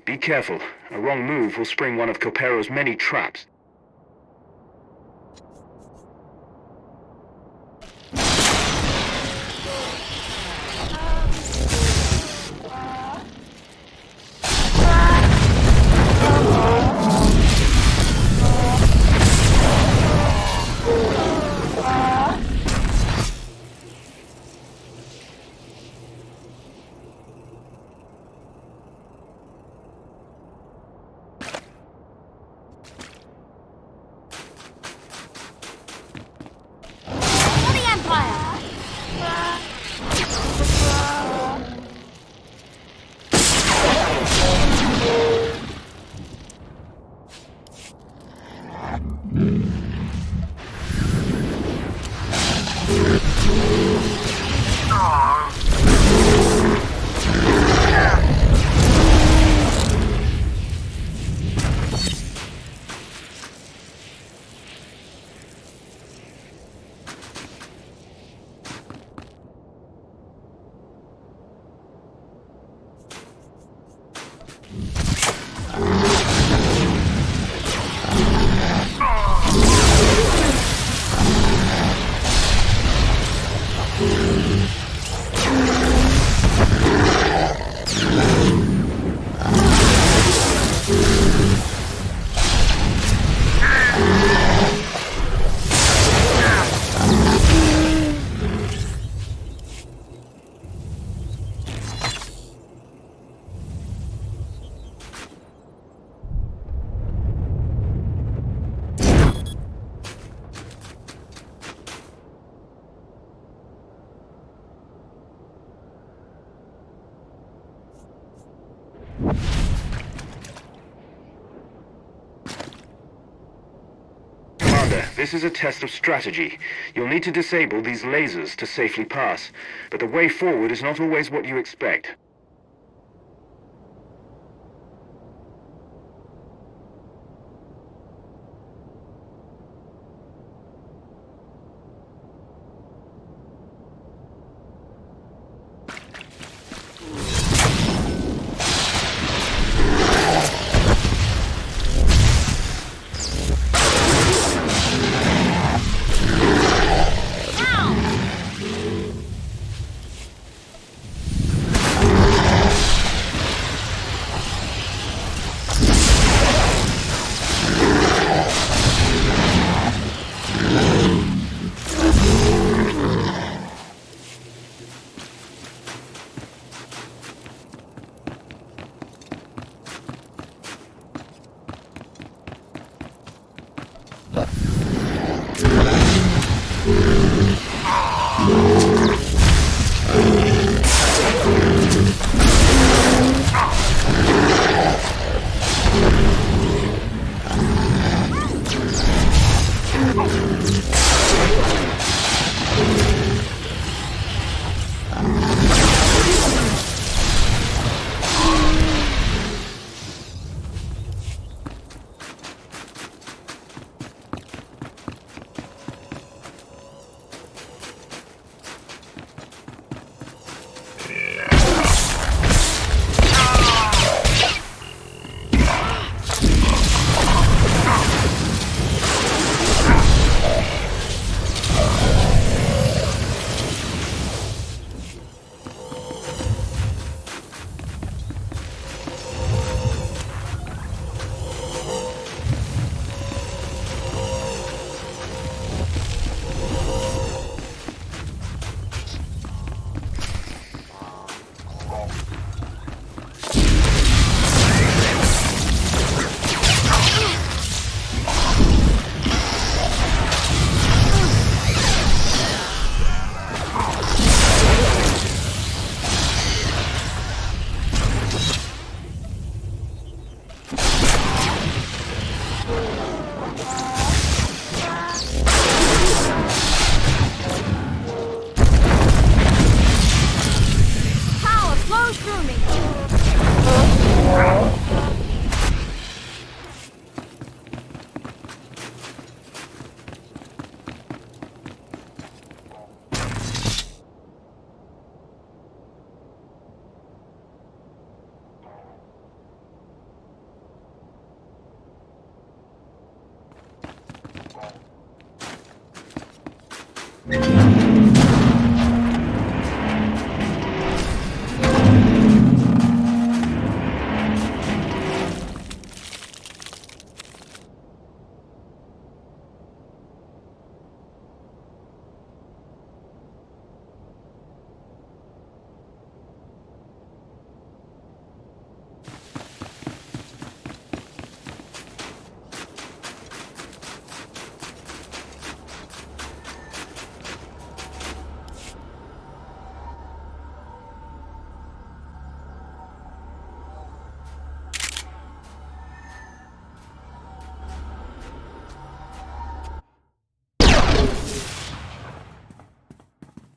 Speaker 12: Be careful. A wrong move will spring one of Copero's many traps. This is a test of strategy. You'll need to disable these lasers to safely pass, but the way forward is not always what you expect.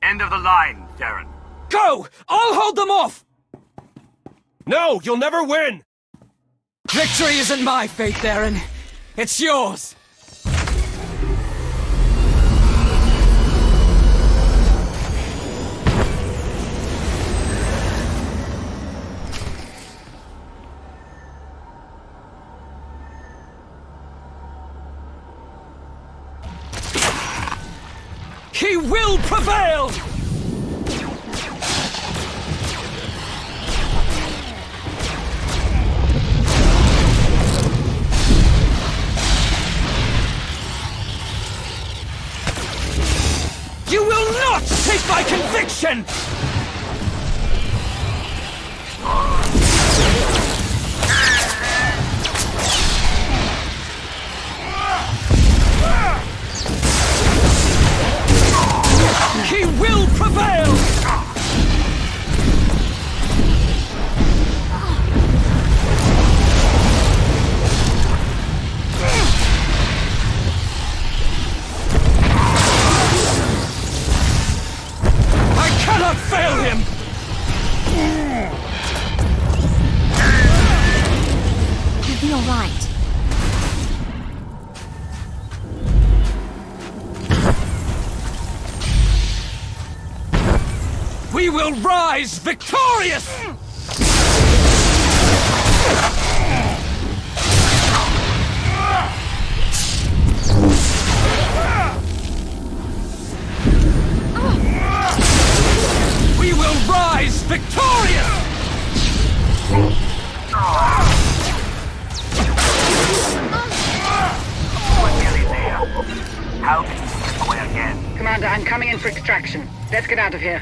Speaker 2: End of the line, Theron.
Speaker 6: Go! I'll hold them off! No, you'll never win!
Speaker 16: Victory isn't my fate, Theron. It's yours! He will prevail! You will not take my conviction! He will prevail! I cannot fail him!
Speaker 7: You'll be all right.
Speaker 16: We will rise victorious! We will rise victorious!
Speaker 2: We're nearly there. How did you slip away again?
Speaker 3: Commander, I'm coming in for extraction. Let's get out of here.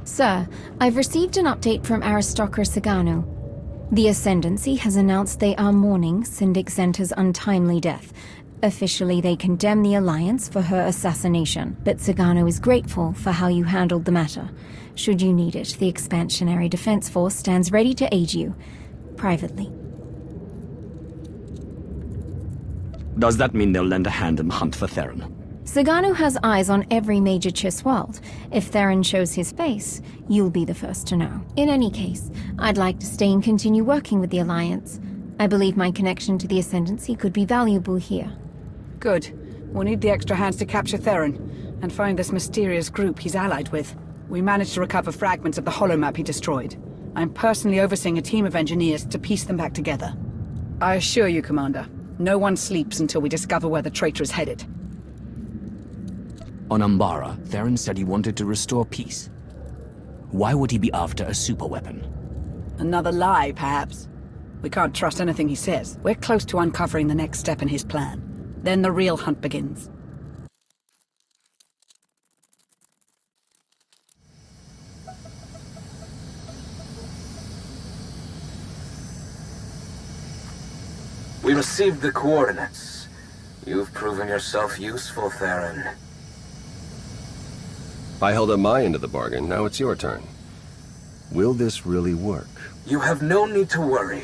Speaker 7: Sir, I've received an update from Aristocra Sagano. The Ascendancy has announced they are mourning Syndic Zenta's untimely death. Officially, they condemn the Alliance for her assassination, but Sagano is grateful for how you handled the matter. Should you need it, the Expansionary Defense Force stands ready to aid you. Privately.
Speaker 2: Does that mean they'll lend a hand in the hunt for Theron?
Speaker 7: Saganu has eyes on every major Chiss world. If Theron shows his face, you'll be the first to know. In any case, I'd like to stay and continue working with the Alliance. I believe my connection to the Ascendancy could be valuable here.
Speaker 3: Good. We'll need the extra hands to capture Theron, and find this mysterious group he's allied with. We managed to recover fragments of the holomap he destroyed. I'm personally overseeing a team of engineers to piece them back together. I assure you, Commander, no one sleeps until we discover where the traitor is headed.
Speaker 17: On Umbara, Theron said he wanted to restore peace. Why would he be after a superweapon?
Speaker 3: Another lie, perhaps. We can't trust anything he says. We're close to uncovering the next step in his plan. Then the real hunt begins.
Speaker 13: We received the coordinates. You've proven yourself useful, Theron.
Speaker 1: I held up my end of the bargain, now it's your turn. Will this really work?
Speaker 13: You have no need to worry.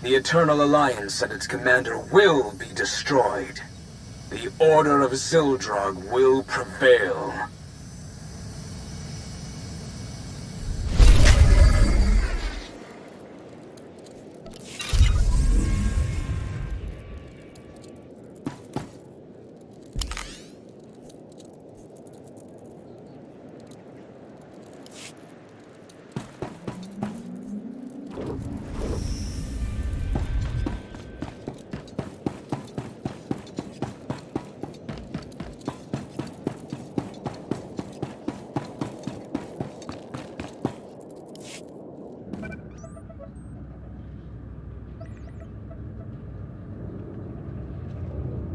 Speaker 13: The Eternal Alliance and its commander will be destroyed. The Order of Zildrog will prevail.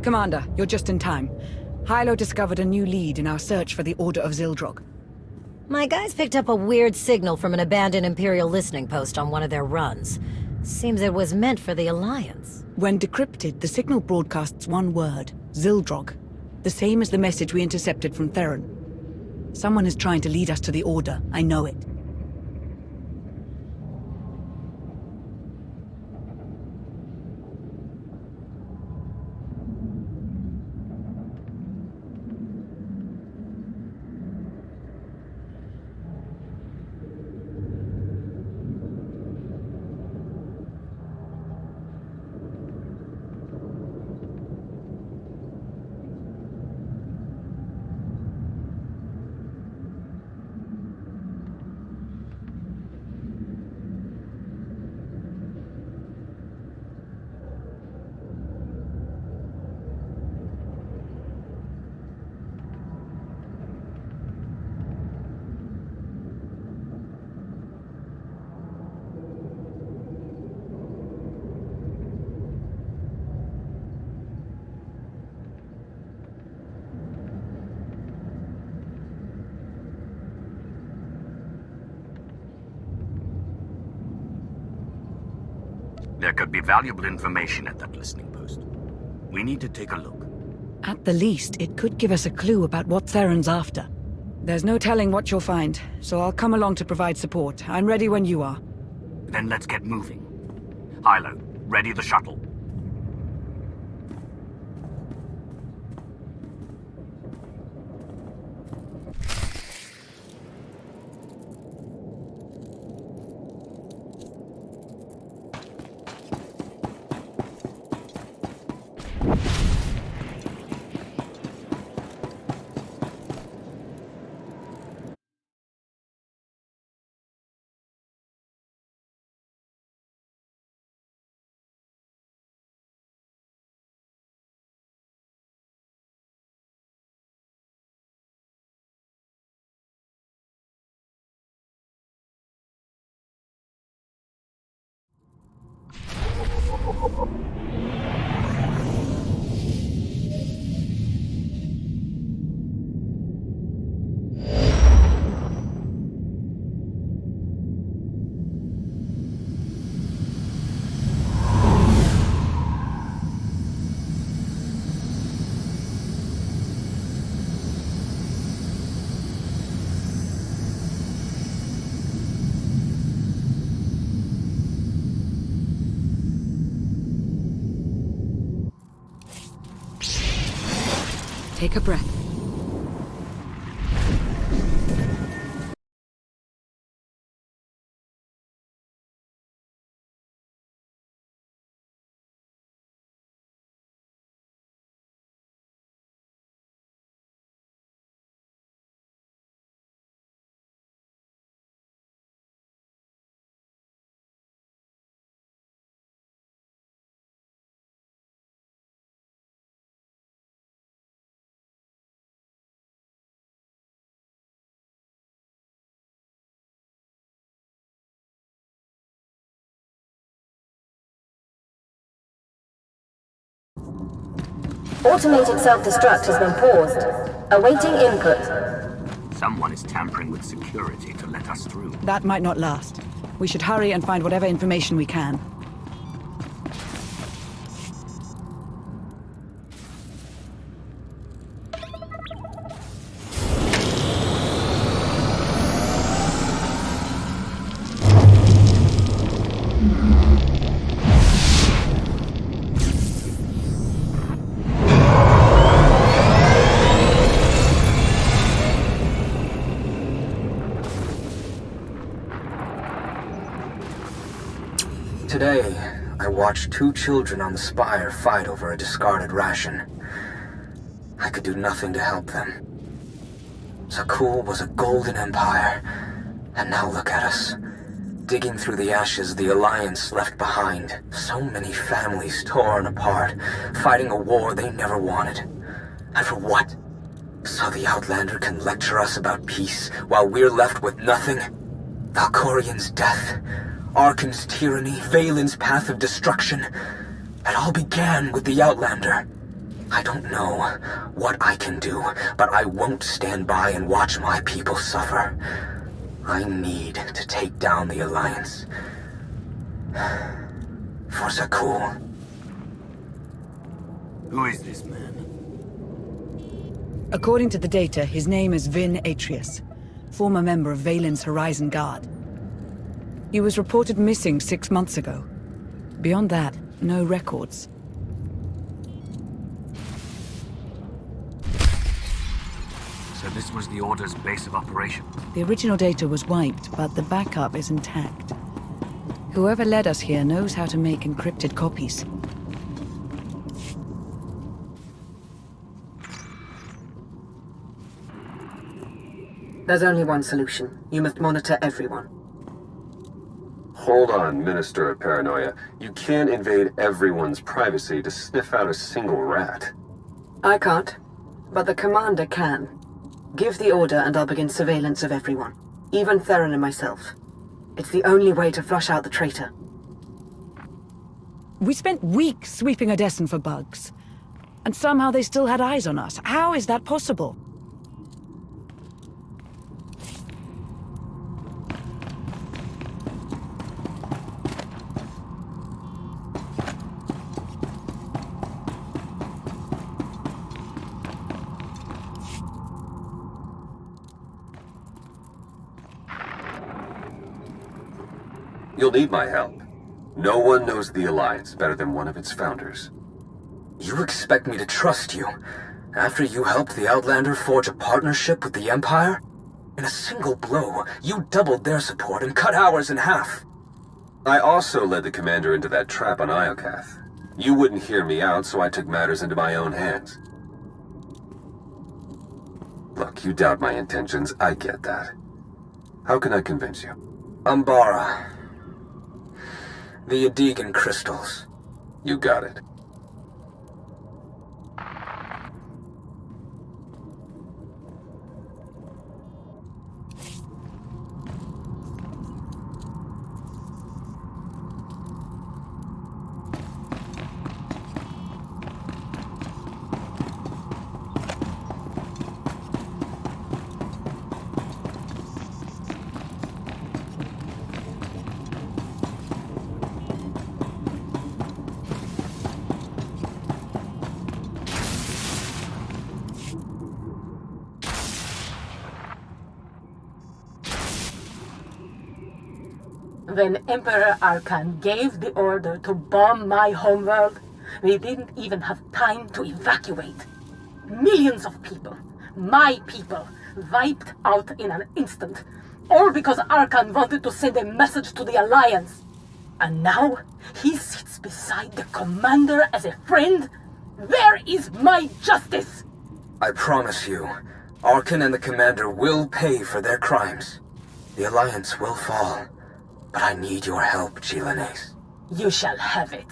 Speaker 3: Commander, you're just in time. Hylo discovered a new lead in our search for the Order of Zildrog.
Speaker 18: My guys picked up a weird signal from an abandoned Imperial listening post on one of their runs. Seems it was meant for the Alliance.
Speaker 3: When decrypted, the signal broadcasts one word, Zildrog. The same as the message we intercepted from Theron. Someone is trying to lead us to the Order, I know it.
Speaker 2: There could be valuable information at that listening post. We need to take a look.
Speaker 3: At the least, it could give us a clue about what Theron's after. There's no telling what you'll find, so I'll come along to provide support. I'm ready when you are.
Speaker 2: Then let's get moving. Hylo, ready the shuttle.
Speaker 3: Take a breath.
Speaker 4: Automated self-destruct has been paused. Awaiting input.
Speaker 2: Someone is tampering with security to let us through.
Speaker 3: That might not last. We should hurry and find whatever information we can.
Speaker 13: Today, I watched two children on the spire fight over a discarded ration. I could do nothing to help them. Zakul was a golden empire, and now look at us. Digging through the ashes the Alliance left behind. So many families torn apart, fighting a war they never wanted. And for what? So the Outlander can lecture us about peace, while we're left with nothing? Valkorian's death, Arkan's tyranny, Valen's path of destruction. It all began with the Outlander. I don't know what I can do, but I won't stand by and watch my people suffer. I need to take down the Alliance. For Zakul.
Speaker 2: Who is this man?
Speaker 3: According to the data, his name is Vin Atrius, former member of Valen's Horizon Guard. He was reported missing 6 months ago. Beyond that, no records.
Speaker 2: So this was the Order's base of operations?
Speaker 3: The original data was wiped, but the backup is intact. Whoever led us here knows how to make encrypted copies.
Speaker 19: There's only one solution. You must monitor everyone.
Speaker 1: Hold on, Minister of Paranoia. You can't invade everyone's privacy to sniff out a single rat.
Speaker 19: I can't, but the Commander can. Give the order and I'll begin surveillance of everyone. Even Theron and myself. It's the only way to flush out the traitor.
Speaker 3: We spent weeks sweeping Odessen for bugs. And somehow they still had eyes on us. How is that possible?
Speaker 1: You'll need my help. No one knows the Alliance better than one of its founders.
Speaker 13: You expect me to trust you, after you helped the Outlander forge a partnership with the Empire? In a single blow, you doubled their support and cut ours in half.
Speaker 1: I also led the Commander into that trap on Iokath. You wouldn't hear me out, so I took matters into my own hands. Look, you doubt my intentions, I get that. How can I convince you?
Speaker 13: Umbara. The Adegan crystals.
Speaker 1: You got it.
Speaker 20: When Emperor Arkan gave the order to bomb my homeworld, we didn't even have time to evacuate. Millions of people, my people, wiped out in an instant. All because Arkan wanted to send a message to the Alliance. And now, he sits beside the Commander as a friend? Where is my justice?
Speaker 13: I promise you, Arkan and the Commander will pay for their crimes. The Alliance will fall. But I need your help, Chilanes.
Speaker 20: You shall have it.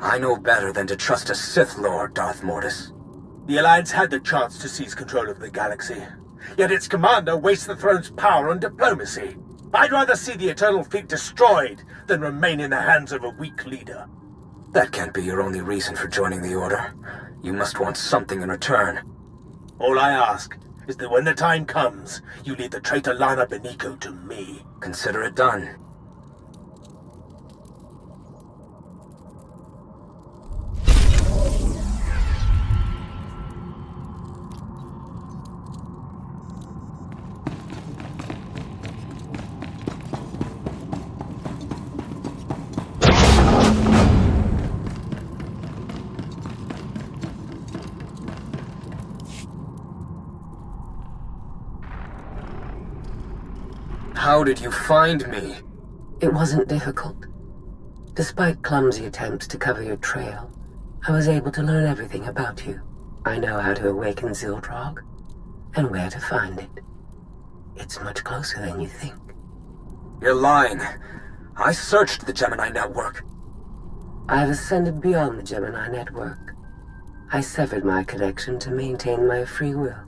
Speaker 13: I know better than to trust a Sith Lord, Darth Mortis.
Speaker 21: The Alliance had the chance to seize control of the galaxy, yet its commander wastes the throne's power on diplomacy. I'd rather see the Eternal Fleet destroyed than remain in the hands of a weak leader.
Speaker 13: That can't be your only reason for joining the Order. You must want something in return.
Speaker 21: All I ask is that when the time comes, you lead the traitor Lana Beniko to me.
Speaker 13: Consider it done. How did you find me?
Speaker 19: It wasn't difficult. Despite clumsy attempts to cover your trail, I was able to learn everything about you. I know how to awaken Zildrog, and where to find it. It's much closer than you think.
Speaker 13: You're lying. I searched the Gemini network.
Speaker 19: I have ascended beyond the Gemini network. I severed my connection to maintain my free will.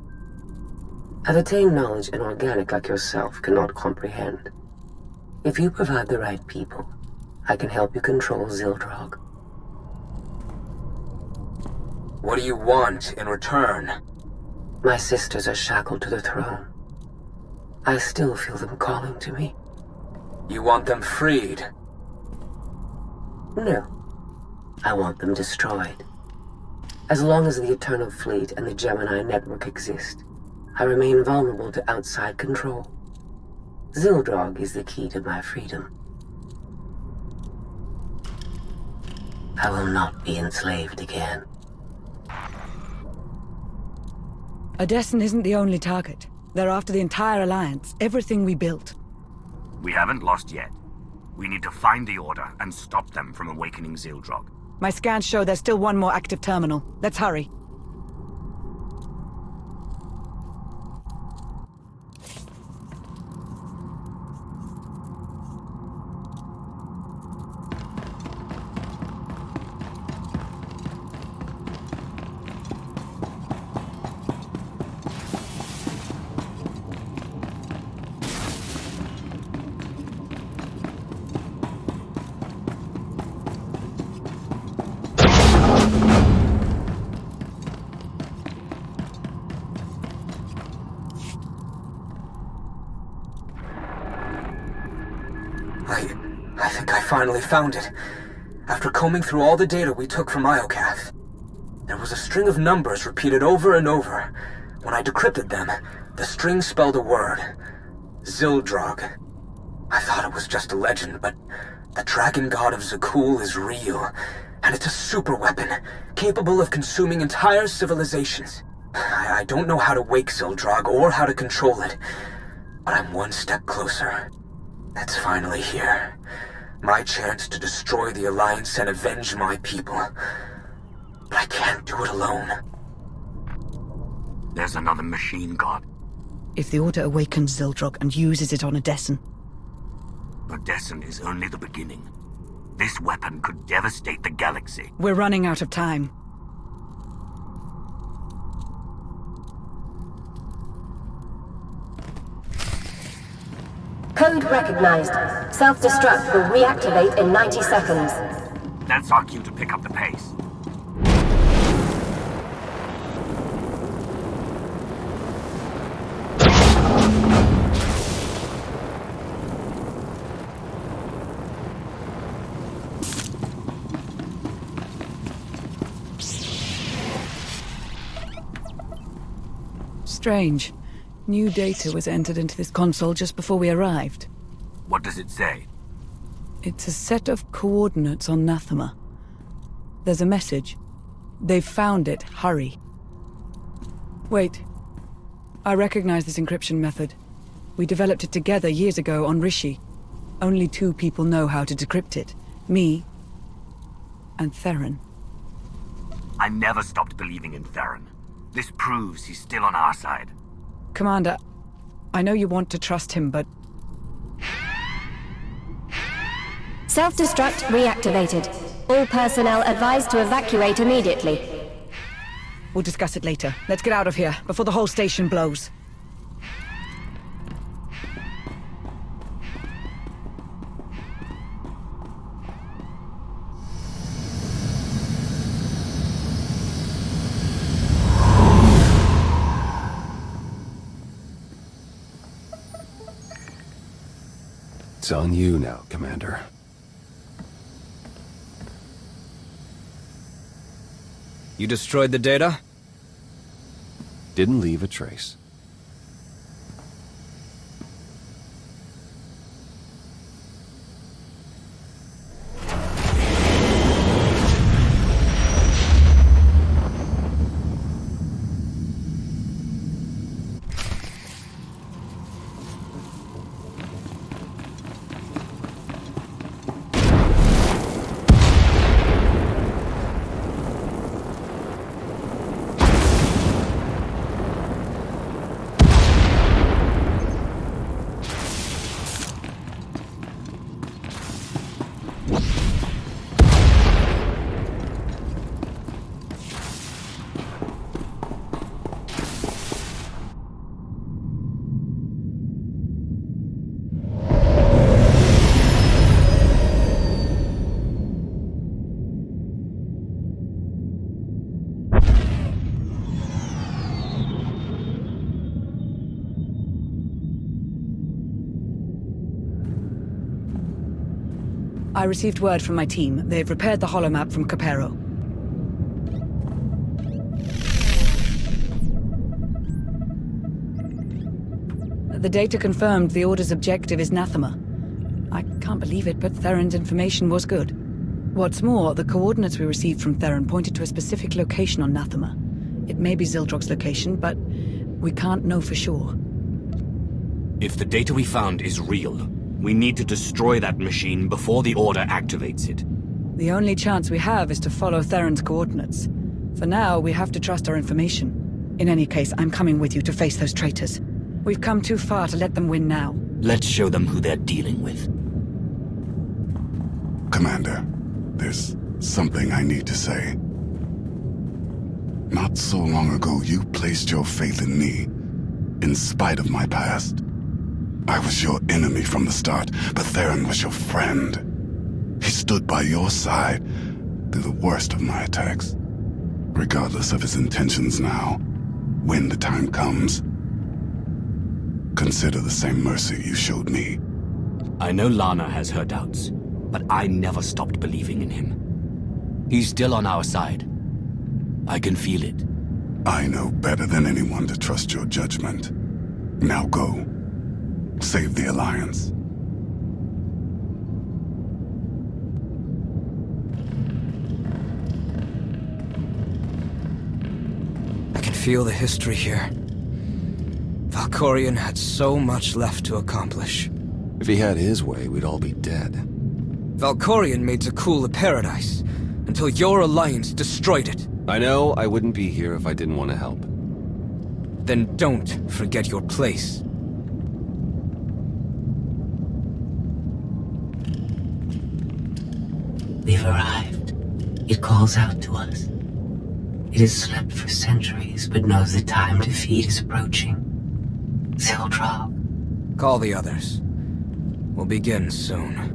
Speaker 19: I've attained knowledge an organic like yourself cannot comprehend. If you provide the right people, I can help you control Zildrog.
Speaker 13: What do you want in return?
Speaker 19: My sisters are shackled to the throne. I still feel them calling to me.
Speaker 13: You want them freed?
Speaker 19: No. I want them destroyed. As long as the Eternal Fleet and the Gemini network exist, I remain vulnerable to outside control. Zildrog is the key to my freedom. I will not be enslaved again.
Speaker 3: Odessen isn't the only target. They're after the entire Alliance, everything we built.
Speaker 2: We haven't lost yet. We need to find the Order and stop them from awakening Zildrog.
Speaker 3: My scans show there's still one more active terminal. Let's hurry.
Speaker 13: I think I finally found it. After combing through all the data we took from Iokath, there was a string of numbers repeated over and over. When I decrypted them, the string spelled a word. Zildrog. I thought it was just a legend, but the dragon god of Zakul is real, and it's a super weapon, capable of consuming entire civilizations. I don't know how to wake Zildrog or how to control it, but I'm one step closer. It's finally here. My chance to destroy the Alliance and avenge my people. But I can't do it alone.
Speaker 2: There's another machine god.
Speaker 3: If the Order awakens Zildrog and uses it on Odessen...
Speaker 2: Odessen is only the beginning. This weapon could devastate the galaxy.
Speaker 3: We're running out of time.
Speaker 4: Code recognized. Self-destruct will reactivate in 90 seconds.
Speaker 2: That's our cue to pick up the pace.
Speaker 3: Strange. New data was entered into this console just before we arrived.
Speaker 2: What does it say?
Speaker 3: It's a set of coordinates on Nathema. There's a message. They've found it. Hurry. Wait. I recognize this encryption method. We developed it together years ago on Rishi. Only 2 people know how to decrypt it. Me and Theron.
Speaker 2: I never stopped believing in Theron. This proves he's still on our side.
Speaker 3: Commander, I know you want to trust him, but...
Speaker 8: Self-destruct reactivated. All personnel advised to evacuate immediately.
Speaker 3: We'll discuss it later. Let's get out of here, before the whole station blows.
Speaker 1: It's on you now, Commander.
Speaker 15: You destroyed the data?
Speaker 1: Didn't leave a trace.
Speaker 3: I received word from my team. They've repaired the holomap from Capero. The data confirmed the Order's objective is Nathema. I can't believe it, but Theron's information was good. What's more, the coordinates we received from Theron pointed to a specific location on Nathema. It may be Zildrog's location, but we can't know for sure.
Speaker 17: If the data we found is real, we need to destroy that machine before the Order activates it.
Speaker 3: The only chance we have is to follow Theron's coordinates. For now, we have to trust our information. In any case, I'm coming with you to face those traitors. We've come too far to let them win now.
Speaker 17: Let's show them who they're dealing with.
Speaker 9: Commander, there's something I need to say. Not so long ago, you placed your faith in me, in spite of my past. I was your enemy from the start, but Theron was your friend. He stood by your side through the worst of my attacks. Regardless of his intentions now, when the time comes, consider the same mercy you showed me.
Speaker 17: I know Lana has her doubts, but I never stopped believing in him. He's still on our side. I can feel it.
Speaker 9: I know better than anyone to trust your judgment. Now go. Save the Alliance.
Speaker 15: I can feel the history here. Valkorion had so much left to accomplish.
Speaker 1: If he had his way, we'd all be dead.
Speaker 15: Valkorion made Zakul a paradise, until your Alliance destroyed it.
Speaker 1: I know I wouldn't be here if I didn't want to help.
Speaker 15: Then don't forget your place.
Speaker 19: We've arrived. It calls out to us. It has slept for centuries, but knows the time to feed is approaching. Zildrog.
Speaker 15: Call the others. We'll begin soon.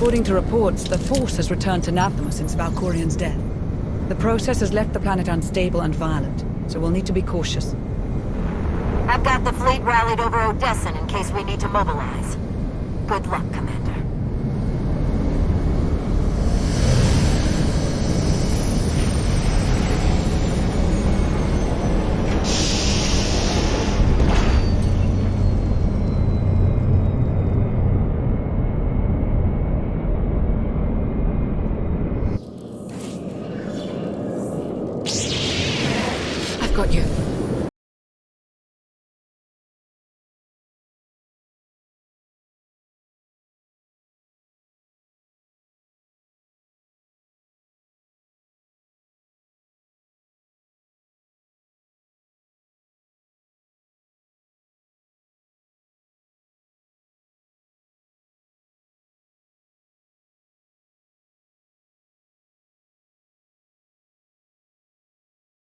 Speaker 3: According to reports, the Force has returned to Nathema since Valkorian's death. The process has left the planet unstable and violent, so we'll need to be cautious.
Speaker 18: I've got the fleet rallied over Odessa in case we need to mobilize. Good luck, Commander.